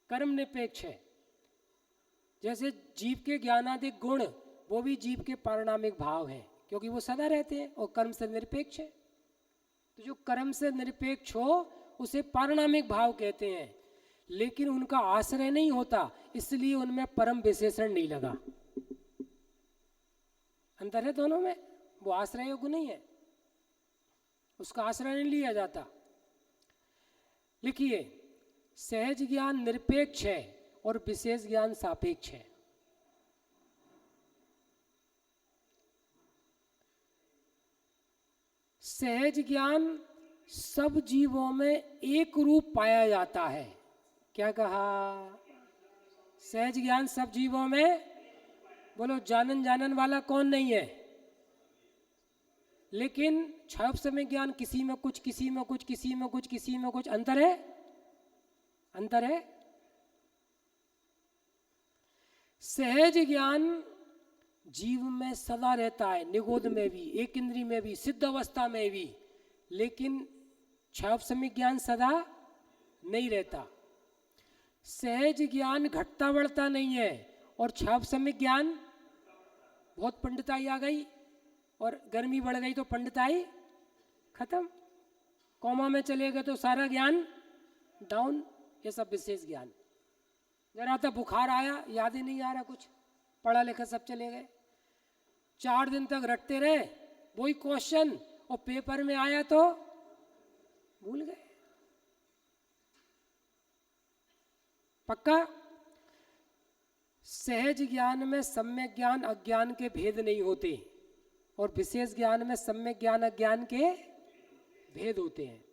Speaker 1: कर्म निरपेक्ष है। जैसे जीव के ज्ञानादिक गुण, वो भी जीव के पारिणामिक भाव है, क्योंकि वो सदा रहते हैं और कर्म से निरपेक्ष है। तो जो कर्म से निरपेक्ष हो उसे पारिणामिक भाव कहते हैं, लेकिन उनका आश्रय नहीं होता, इसलिए उनमें परम विशेषण नहीं लगा। अंतर है दोनों में। वो आश्रय योग्य नहीं है, उसका आश्रय नहीं लिया जाता। लिखिए, सहज ज्ञान निरपेक्ष है और विशेष ज्ञान सापेक्ष है। सहज ज्ञान सब जीवों में एक रूप पाया जाता है। क्या कहा? सहज ज्ञान सब जीवों में, बोलो जानन जानन वाला कौन नहीं है? लेकिन 6 उपसमिक ज्ञान किसी में कुछ, किसी में कुछ, किसी में कुछ, किसी में कुछ। अंतर है, अंतर है। सहज ज्ञान जीव में सदा रहता है, निगोद में भी, एक इंद्री में भी, सिद्ध अवस्था में भी, लेकिन 6 उपसमिक ज्ञान सदा नहीं रहता। सहज ज्ञान घटता बढ़ता नहीं है और 6 उपसमिक ज्ञान, बहुत पंडिताई आ गई और गर्मी बढ़ गई तो पंडिताई खत्म, कौमा में चले गए तो सारा ज्ञान डाउन। ये सब विशेष ज्ञान। जरा सा बुखार आया, याद ही नहीं आ रहा कुछ, पढ़ा लिखा सब चले गए, 4 दिन तक रटते रहे वही क्वेश्चन, और पेपर में आया तो भूल गए। पक्का? सहज ज्ञान में सम्यक ज्ञान अज्ञान के भेद नहीं होते और विशेष ज्ञान में सम्यक ज्ञान अज्ञान के भेद होते हैं।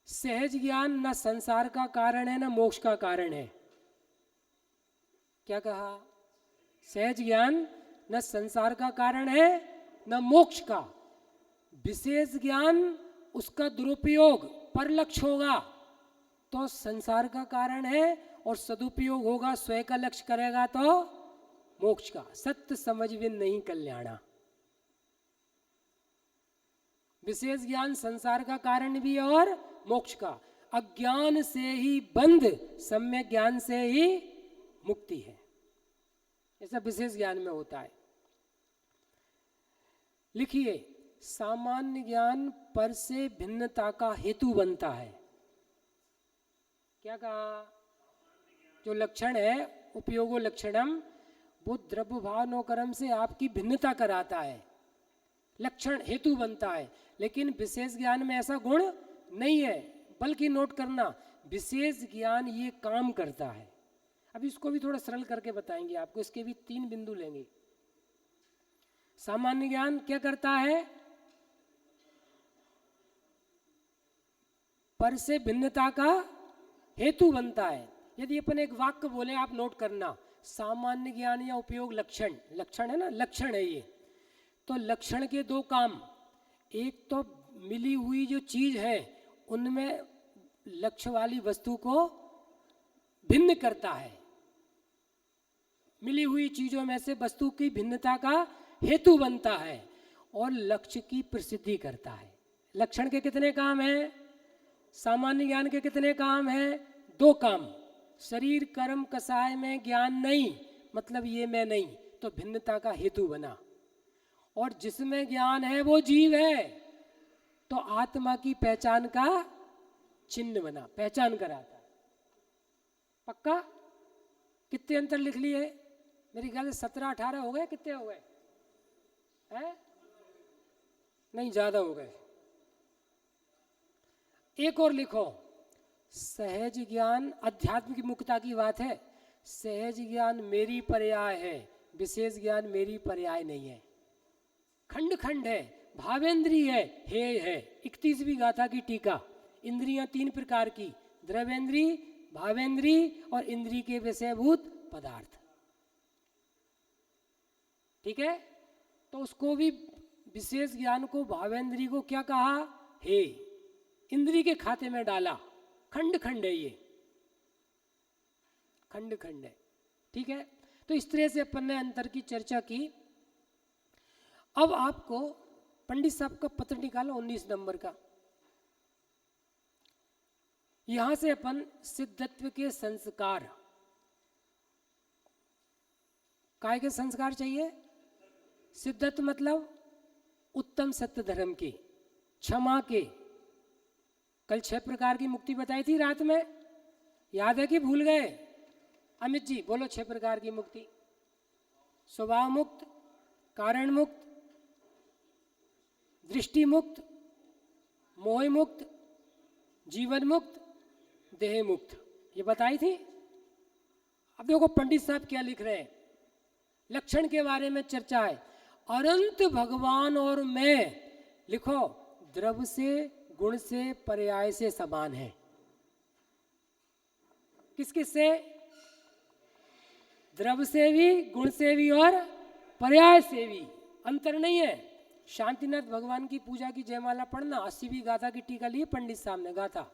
Speaker 1: सहज ज्ञान न संसार का कारण है न मोक्ष का कारण है। क्या कहा? सहज ज्ञान न संसार का कारण है न मोक्ष का। विशेष ज्ञान उसका दुरुपयोग परलक्ष्य होगा तो संसार का कारण है, और सदुपयोग होगा, स्वयं का लक्ष्य करेगा तो मोक्ष का। सत्य समझ बिन नहीं कल्याणा। विशेष ज्ञान संसार का कारण भी है और मोक्ष का। अज्ञान से ही बंध, सम्यक ज्ञान से ही मुक्ति है। ऐसा विशेष ज्ञान में होता है। लिखिए, सामान्य ज्ञान पर से भिन्नता का हेतु बनता है। क्या कहा? जो लक्षण है, उपयोगो लक्षणम, वो द्रव्य भाव कर्म से आपकी भिन्नता कराता है, लक्षण हेतु बनता है। लेकिन विशेष ज्ञान में ऐसा गुण नहीं है, बल्कि नोट करना, विशेष ज्ञान ये काम करता है। अब इसको भी थोड़ा सरल करके बताएंगे आपको, इसके भी 3 बिंदु लेंगे। सामान्य ज्ञान क्या करता है? पर से भिन्नता का हेतु बनता है। यदि अपन एक वाक्य बोले, आप नोट करना, सामान्य ज्ञान या उपयोग लक्षण, लक्षण है ना, लक्षण है ये। तो लक्षण के दो काम, एक तो मिली हुई जो चीज है उनमें लक्ष्य वाली वस्तु को भिन्न करता है, मिली हुई चीजों में से वस्तु की भिन्नता का हेतु बनता है, और लक्ष्य की प्रसिद्धि करता है। लक्षण के कितने काम हैं? सामान्य ज्ञान के कितने काम हैं? दो काम। शरीर कर्म कसाय में ज्ञान नहीं, मतलब ये मैं नहीं, तो भिन्नता का हेतु बना। और जिसमें ज्ञान है वो जीव है, तो आत्मा की पहचान का चिन्ह बना, पहचान कराता। पक्का? कितने अंतर लिख लिए? मेरे ख्याल से 17-18 हो गए। कितने हो गए हैं? नहीं, ज्यादा हो गए। एक और लिखो, सहज ज्ञान, अध्यात्म की मुक्ता की बात है। सहज ज्ञान मेरी पर्याय है, विशेष ज्ञान मेरी पर्याय नहीं है। खंड खंड है, भावेंद्री है, हेय है। 31वीं गाथा की टीका। इंद्रियां 3 प्रकार की, द्रवेंद्री, भावेंद्री और इंद्री के विषयभूत पदार्थ। ठीक है? तो उसको भी, विशेष ज्ञान को, भावेंद्री को क्या कहा? हे। इंद्री के खाते में डाला। खंड खंड है ये, खंड खंड है। ठीक है? तो इस तरह से अपन ने अंतर की चर्चा की। अब आपको पंडित साहब का पत्र निकालो 19 नंबर का। यहां से अपन सिद्धत्व के संस्कार, काय के संस्कार चाहिए? सिद्धत्व मतलब उत्तम सत्य धर्म के, क्षमा के। कल 6 प्रकार की मुक्ति बताई थी रात में, याद है कि भूल गए? अमित जी बोलो 6 प्रकार की मुक्ति। स्वभाव मुक्त, कारण मुक्त, दृष्टि मुक्त, मोह मुक्त, जीवन मुक्त, देह मुक्त, ये बताई थी। अब देखो पंडित साहब क्या लिख रहे हैं। लक्षण के बारे में चर्चा है। अनंत भगवान और मैं, लिखो, द्रव्य से, गुण से, पर्याय से समान है। किस किस से? द्रव्य से भी, गुण से भी और पर्याय से भी। अंतर नहीं है। शांतिनाथ भगवान की पूजा की जयमाला पढ़ना, 80वीं गाथा की टीका लिए पंडित साहब ने गाथा।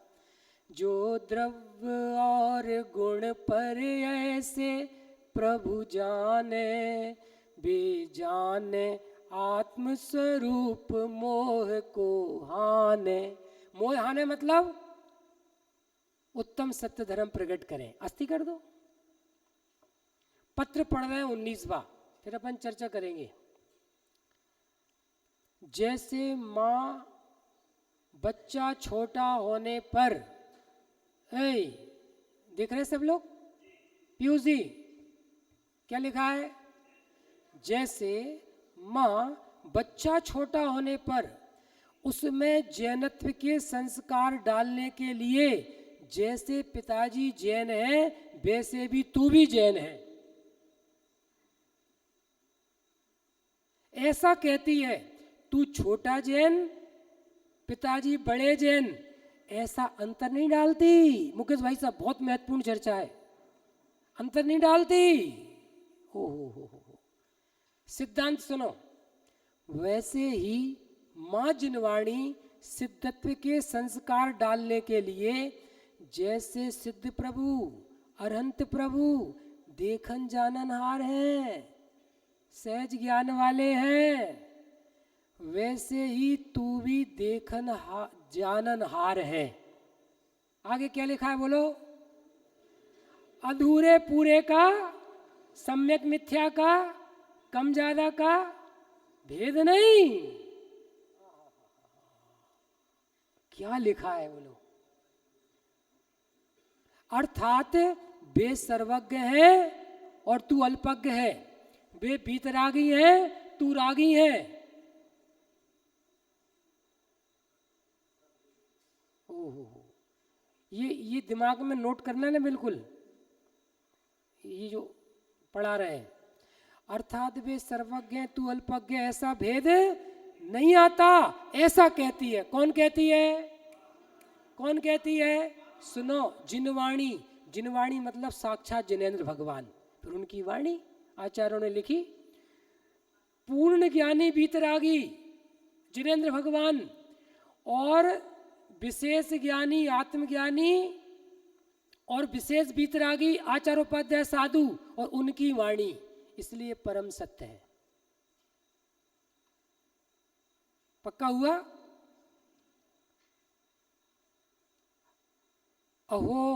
Speaker 1: जो द्रव्य और गुण पर्याय से प्रभु जाने, वे जाने आत्मस्वरूप मोह को हाने। मोह हाने मतलब उत्तम सत्य धर्म प्रकट करें। अस्थि कर दो। पत्र पढ़ रहे हैं 19वां, फिर अपन चर्चा करेंगे। जैसे माँ बच्चा छोटा होने पर, देख रहे सब लोग? पीयूष जी क्या लिखा है? जैसे माँ बच्चा छोटा होने पर उसमें जैनत्व के संस्कार डालने के लिए जैसे पिताजी जैन हैं, वैसे भी तू भी जैन है, ऐसा कहती है। तू छोटा जैन, पिताजी बड़े जैन, ऐसा अंतर नहीं डालती। मुकेश भाई साहब, बहुत महत्वपूर्ण चर्चा है। अंतर नहीं डालती। हो। सिद्धांत सुनो। वैसे ही माँ जिनवाणी सिद्धत्व के संस्कार डालने के लिए जैसे सिद्ध प्रभु, अरहंत प्रभु देखन जाननहार हैं, सहज ज्ञान वाले हैं, वैसे ही तू भी देखन जाननहार है। आगे क्या लिखा है बोलो? अधूरे पूरे का, सम्यक मिथ्या का, कम ज्यादा का भेद नहीं। क्या लिखा है बोलो? अर्थात वे सर्वज्ञ है और तू अल्पज्ञ है, वे बीतरागी है, तू रागी है। ओहो, ये दिमाग में नोट करना ना बिल्कुल, ये जो पढ़ा रहे हैं। अर्थात वे सर्वज्ञ हैं, तू अल्पज्ञ, ऐसा भेद नहीं आता, ऐसा कहती है। कौन कहती है? कौन कहती है? सुनो, जिनवाणी, जिनवाणी मतलब साक्षात जिनेंद्र भगवान। फिर उनकी वाणी आचार्यों ने लिखी, पूर्ण ज्ञानी भीतरागी जिनेंद्र भगवान और विशेष ज्ञानी आत्मज्ञानी और विशेष भीतरागी आचार्योपाध्याय साधु और उनकी वाणी, इसलिए परम सत्य है। पक्का हुआ? अहो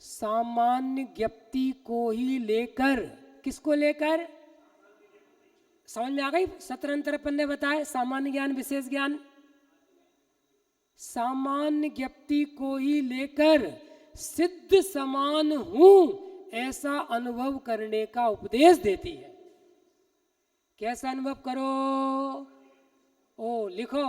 Speaker 1: सामान्य ज्ञप्ति को ही लेकर, किसको लेकर? समझ में आ गई? 17 पन्ने बताए, सामान्य ज्ञान विशेष ज्ञान। सामान्य ज्ञप्ति को ही लेकर सिद्ध समान हूं ऐसा अनुभव करने का उपदेश देती है। कैसा अनुभव करो? ओ लिखो,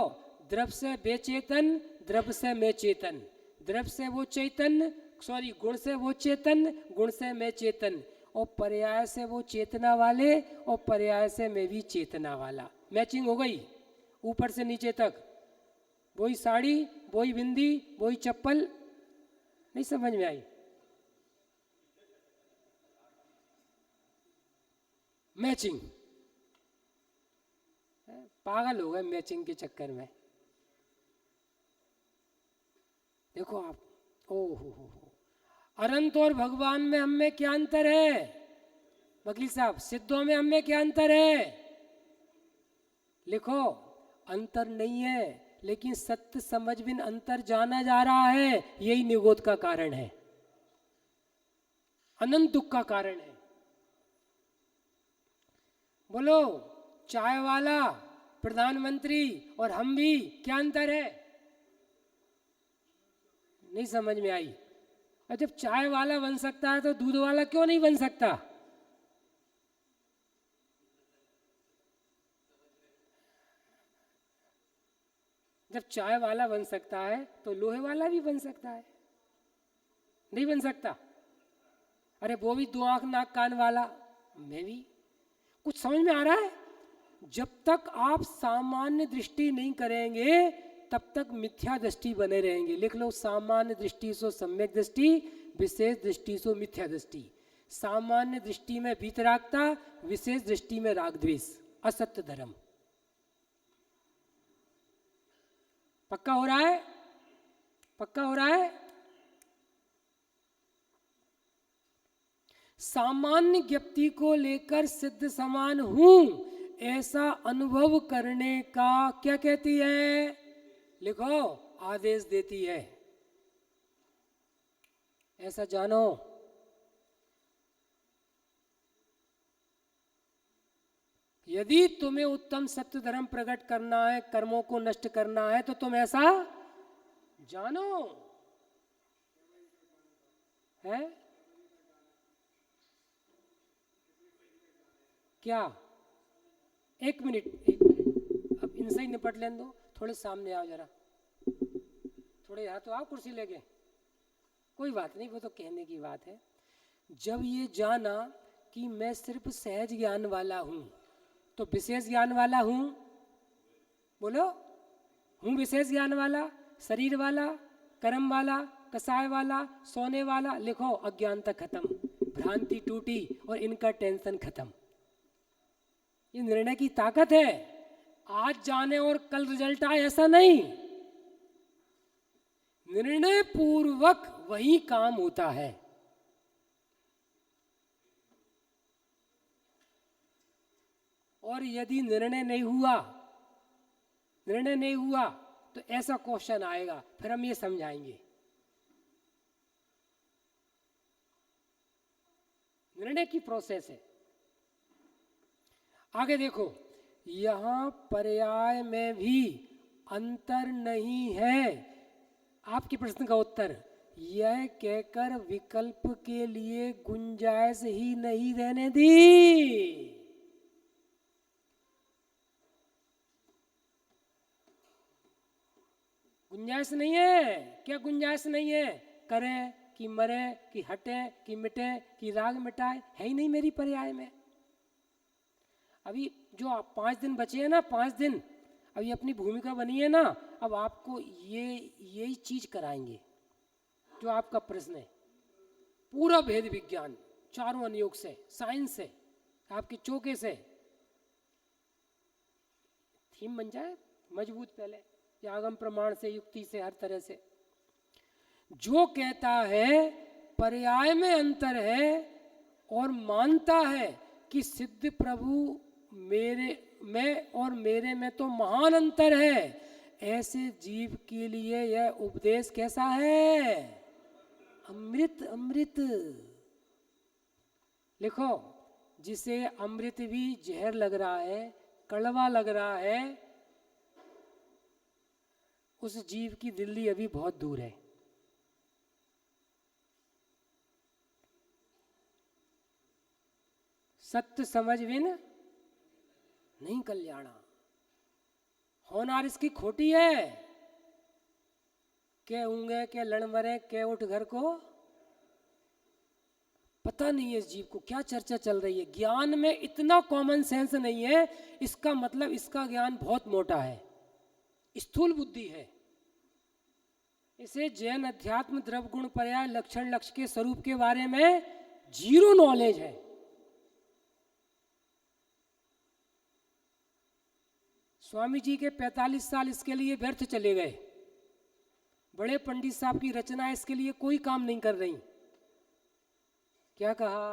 Speaker 1: द्रव्य से बेचेतन, द्रव्य से मैं चेतन, द्रव्य से वो चैतन्य, सॉरी गुण से वो चेतन, गुण से मैं चेतन, और पर्याय से वो चेतना वाले और पर्याय से मैं भी चेतना वाला। मैचिंग हो गई ऊपर से नीचे तक। वही साड़ी, वही बिंदी, वही चप्पल। नहीं समझ में आई? मैचिंग, पागल हो गए मैचिंग के चक्कर में। देखो आप, ओ हो, अनंत और भगवान में हम में क्या अंतर है? वकील साहब, सिद्धों में हम में क्या अंतर है? लिखो, अंतर नहीं है, लेकिन सत्य समझ बिन अंतर जाना जा रहा है। यही निगोद का कारण है, अनंत दुख का कारण है। बोलो, चाय वाला, प्रधानमंत्री और हम भी, क्या अंतर है? नहीं समझ में आई? और जब चाय वाला बन सकता है तो दूध वाला क्यों नहीं बन सकता? जब चाय वाला बन सकता है तो लोहे वाला भी बन सकता है, नहीं बन सकता? अरे वो भी 2 आंख नाक कान वाला, मैं भी। कुछ समझ में आ रहा है? जब तक आप सामान्य दृष्टि नहीं करेंगे तब तक मिथ्या दृष्टि बने रहेंगे। लिख लो, सामान्य दृष्टि सो सम्यक दृष्टि, विशेष दृष्टि सो मिथ्या दृष्टि। सामान्य दृष्टि में वीतरागता, विशेष दृष्टि में राग द्वेष, असत्य धर्म। पक्का हो रहा है? पक्का हो रहा है? सामान्य ज्ञप्ति को लेकर सिद्ध समान हूं ऐसा अनुभव करने का क्या कहती है? लिखो, आदेश देती है। ऐसा जानो। यदि तुम्हें उत्तम सत्य धर्म प्रकट करना है, कर्मों को नष्ट करना है, तो तुम ऐसा जानो। है क्या? एक मिनट, अब इनसे ही निपट लेने दो। थोड़े सामने आओ जरा, थोड़े यहाँ तो आओ कुर्सी लेके। कोई बात नहीं, वो तो कहने की बात है। जब ये जाना कि मैं सिर्फ सहज ज्ञान वाला हूं, तो विशेष ज्ञान वाला हूं। बोलो, हूं विशेष ज्ञान वाला, शरीर वाला, कर्म वाला, कसाय वाला, सोने वाला। लिखो, अज्ञानता खत्म, भ्रांति टूटी और इनका टेंशन खत्म। ये निर्णय की ताकत है। आज जाने और कल रिजल्ट आए ऐसा नहीं, निर्णय पूर्वक वही काम होता है। और यदि निर्णय नहीं हुआ तो ऐसा क्वेश्चन आएगा, फिर हम ये समझाएंगे। निर्णय की प्रोसेस है। आगे देखो, यहां पर्याय में भी अंतर नहीं है। आपके प्रश्न का उत्तर, यह कहकर विकल्प के लिए गुंजाइश ही नहीं रहने दी। गुंजाइश नहीं है। क्या गुंजाइश नहीं है? करें कि मरे कि हटे कि मिटे कि राग मिटाए, है ही नहीं मेरी पर्याय में। अभी जो आप 5 दिन बचे हैं ना, 5 दिन अभी अपनी भूमिका बनी है ना, अब आपको यही चीज कराएंगे। जो आपका प्रश्न है, पूरा भेद विज्ञान चारों अनुयोग से, साइंस से, आपके चौके से थीम बन जाए मजबूत पहले, या आगम प्रमाण से, युक्ति से, हर तरह से। जो कहता है पर्याय में अंतर है और मानता है कि सिद्ध प्रभु मेरे में और मेरे में तो महान अंतर है, ऐसे जीव के लिए यह उपदेश कैसा है? अमृत। अमृत लिखो, जिसे अमृत भी जहर लग रहा है, कड़वा लग रहा है, उस जीव की दिल्ली अभी बहुत दूर है। सत्य समझ बिन नहीं कल्याणा। होनार इसकी खोटी है, के ऊँगे के लड़मरे के उठ घर को, पता नहीं है इस जीव को क्या चर्चा चल रही है। ज्ञान में इतना कॉमन सेंस नहीं है, इसका मतलब इसका ज्ञान बहुत मोटा है, स्थूल बुद्धि है। इसे जैन अध्यात्म द्रव्य गुण पर्याय लक्षण लक्ष्य के स्वरूप के बारे में जीरो नॉलेज है। स्वामी जी के 45 साल इसके लिए व्यर्थ चले गए। बड़े पंडित साहब की रचना इसके लिए कोई काम नहीं कर रही। क्या कहा?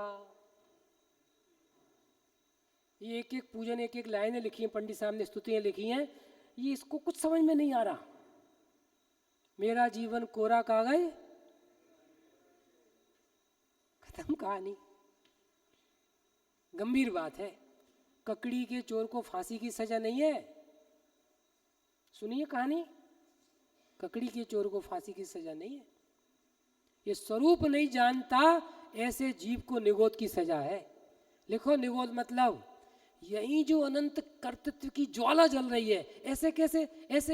Speaker 1: ये एक एक पूजन, एक एक लाइनें लिखी हैं पंडित साहब ने, स्तुतियां लिखी हैं, ये इसको कुछ समझ में नहीं आ रहा। मेरा जीवन कोरा कागज, खत्म कहानी। गंभीर बात है। ककड़ी के चोर को फांसी की सजा नहीं है। सुनिए कहानी, ककड़ी के चोर को फांसी की सजा नहीं है। ये स्वरूप नहीं जानता, ऐसे जीव को निगोद की सजा है। लिखो, निगोद मतलब यही जो अनंत कर्तृत्व की ज्वाला जल रही है, ऐसे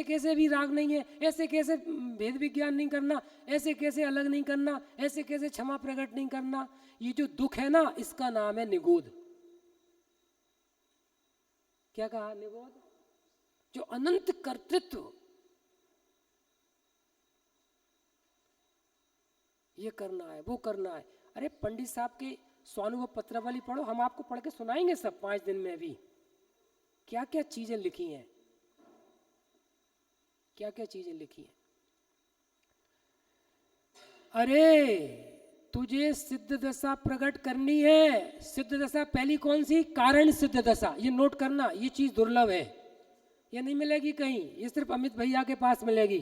Speaker 1: कैसे भी राग नहीं है, ऐसे कैसे भेद विज्ञान नहीं करना, ऐसे कैसे अलग नहीं करना, ऐसे कैसे क्षमा प्रकट नहीं करना, ये जो दुख है ना, इसका नाम है निगोद। क्या कहा? निगोद। जो अनंत कर्तृत्व, ये करना है, वो करना है। अरे पंडित साहब के स्वानुभव पत्रावली पढ़ो, हम आपको पढ़ के सुनाएंगे सब 5 दिन में। अभी क्या क्या चीजें लिखी हैं, क्या क्या चीजें लिखी हैं। अरे तुझे सिद्ध दशा प्रकट करनी है। सिद्ध दशा पहली कौन सी? कारण सिद्ध दशा। ये नोट करना, ये चीज दुर्लभ है, ये नहीं मिलेगी कहीं, ये सिर्फ अमित भैया के पास मिलेगी।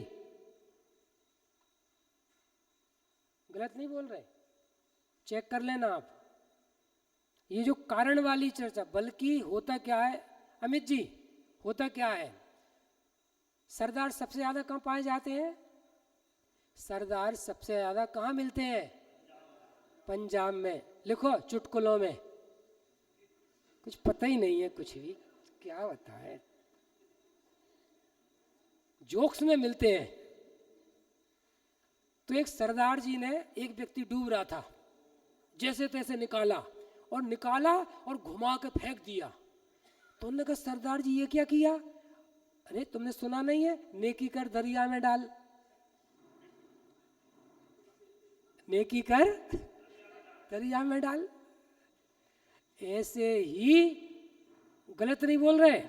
Speaker 1: गलत नहीं बोल रहे, चेक कर लेना आप। ये जो कारण वाली चर्चा, बल्कि होता क्या है अमित जी, होता क्या है, सरदार सबसे ज्यादा कहाँ पाए जाते हैं? सरदार सबसे ज्यादा कहाँ मिलते हैं? पंजाब में। लिखो चुटकुलों में, कुछ पता ही नहीं है कुछ भी, क्या होता है, जोक्स में मिलते हैं। तो एक सरदार जी ने, एक व्यक्ति डूब रहा था, जैसे तैसे निकाला और घुमा के फेंक दिया। तो उन्होंने कहा, सरदार जी ये क्या किया? अरे तुमने सुना नहीं है, नेकी कर दरिया में डाल। नेकी कर दरिया में डाल। ऐसे ही, गलत नहीं बोल रहे,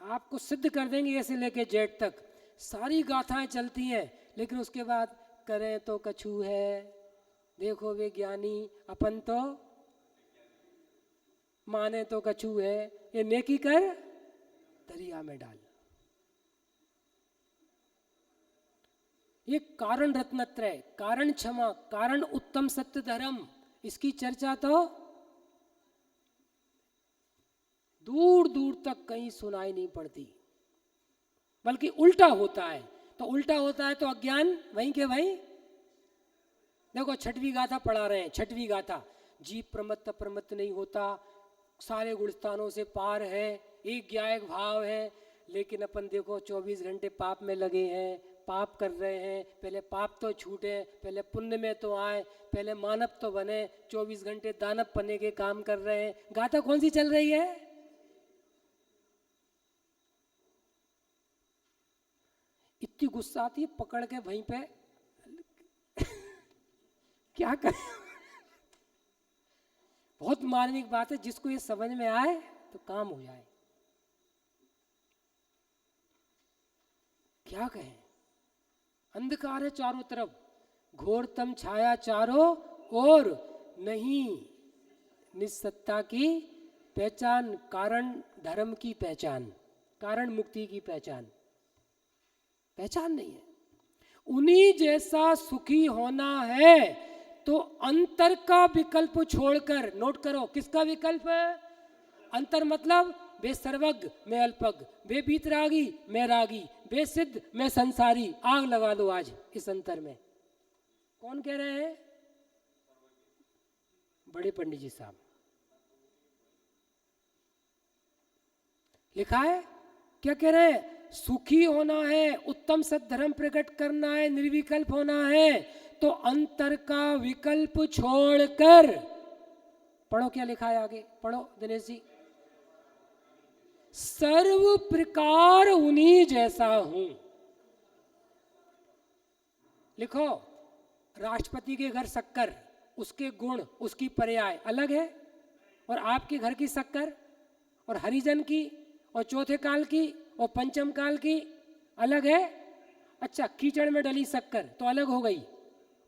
Speaker 1: आपको सिद्ध कर देंगे ऐसे लेके जेठ तक सारी गाथाएं चलती हैं। लेकिन उसके बाद करें तो कछु है, देखो वे ज्ञानी, अपन तो माने तो कछु है, ये नेकी कर दरिया में डाल। ये कारण रत्नत्रय, कारण क्षमा, कारण उत्तम सत्य धर्म, इसकी चर्चा तो दूर दूर तक कहीं सुनाई नहीं पड़ती, बल्कि उल्टा होता है। तो उल्टा होता है तो अज्ञान वहीं के वहीं। देखो 6वीं गाथा पढ़ा रहे हैं, 6वीं गाथा, जीव प्रमत्त प्रमत्त नहीं होता, सारे गुणस्थानों से पार है, एक ज्ञायक भाव है। लेकिन अपन देखो 24 घंटे पाप में लगे हैं, पाप कर रहे हैं। पहले पाप तो छूटे, पहले पुण्य में तो आए, पहले मानव तो बने, 24 घंटे दानव बनने के काम कर रहे हैं। गाथा कौन सी चल रही है? इतनी गुस्सा आती है, पकड़ के वहीं पे क्या करें। बहुत मार्मिक बात है, जिसको ये समझ में आए तो काम हो जाए। क्या कहें, अंधकार है चारों तरफ, घोरतम छाया चारों ओर, नहीं निस्सत्ता की पहचान, कारण धर्म की पहचान, कारण मुक्ति की पहचान नहीं है। उन्हीं जैसा सुखी होना है तो अंतर का विकल्प छोड़कर, नोट करो किसका विकल्प है? अंतर मतलब वे सर्वज्ञ मैं अल्पज्ञ, वे बीतरागी मैं रागी, वे सिद्ध मैं संसारी। आग लगा दो आज इस अंतर में। कौन कह रहे हैं? बड़े पंडित जी साहब। लिखा है, क्या कह रहे हैं? सुखी होना है, उत्तम सद्धर्म प्रकट करना है, निर्विकल्प होना है तो अंतर का विकल्प छोड़कर, पढ़ो क्या लिखा है आगे, पढ़ो दिनेश जी। सर्व प्रकार उन्हीं जैसा हूं। लिखो, राष्ट्रपति के घर शक्कर, उसके गुण, उसकी पर्याय अलग है, और आपके घर की शक्कर और हरिजन की और चौथे काल की और पंचम काल की अलग है। अच्छा, कीचड़ में डली शक्कर तो अलग हो गई,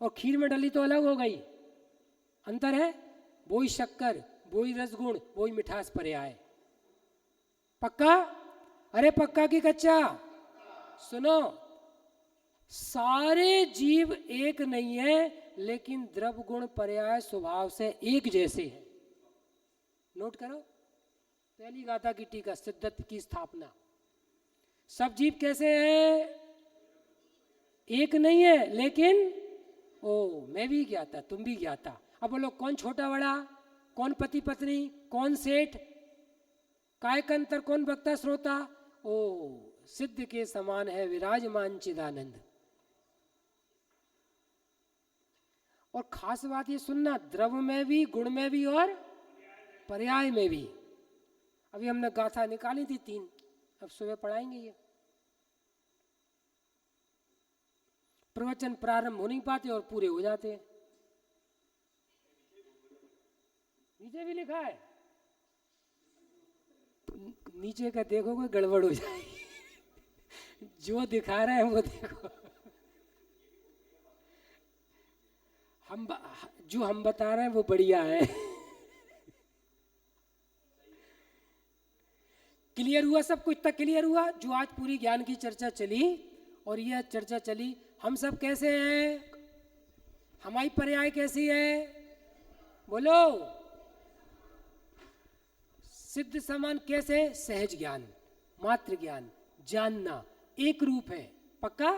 Speaker 1: और खीर में डली तो अलग हो गई। अंतर है, वही शक्कर, वही रसगुण, वही मिठास पर्याय। पक्का? अरे पक्का की कच्चा? सुनो, सारे जीव एक नहीं है, लेकिन द्रव गुण पर्याय स्वभाव से एक जैसे हैं। नोट करो, पहली गाथा की टीका, सिद्धांत की स्थापना। सब जीव कैसे हैं? एक नहीं है, लेकिन ओ मैं भी ज्ञाता, तुम भी ज्ञाता। अब बोलो, कौन छोटा बड़ा, कौन पति पत्नी, कौन सेठ, काय का अंतर, कौन वक्ता श्रोता? ओ सिद्ध के समान है विराजमान चिदानंद। और खास बात ये सुनना, द्रव में भी, गुण में भी और पर्याय में भी। अभी हमने गाथा निकाली थी 3, अब सुबह पढ़ाएंगे ये। प्रवचन प्रारंभ हो नहीं पाते और पूरे हो जाते हैं। नीचे भी लिखा है, नीचे का देखो कोई गड़बड़ हो जाएगी। जो दिखा रहे हैं वो देखो। जो हम बता रहे हैं वो बढ़िया है। क्लियर हुआ सब कुछ? तक क्लियर हुआ जो आज पूरी ज्ञान की चर्चा चली। और यह चर्चा चली, हम सब कैसे हैं, हमारी पर्याय कैसी है? बोलो। सिद्ध समान कैसे? सहज ज्ञान, मात्र ज्ञान, जानना, एक रूप है। पक्का?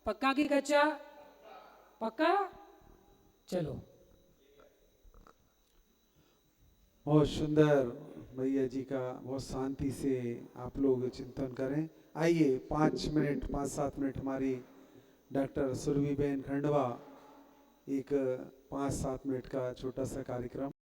Speaker 1: पक्का की कच्चा? पक्का? चलो।
Speaker 2: बहुत सुंदर भैया जी का, बहुत शांति से आप लोग चिंतन करें। आइए 5-7 मिनट हमारी डॉक्टर सुरभि बहन खंडवा एक 5-7 मिनट का छोटा सा कार्यक्रम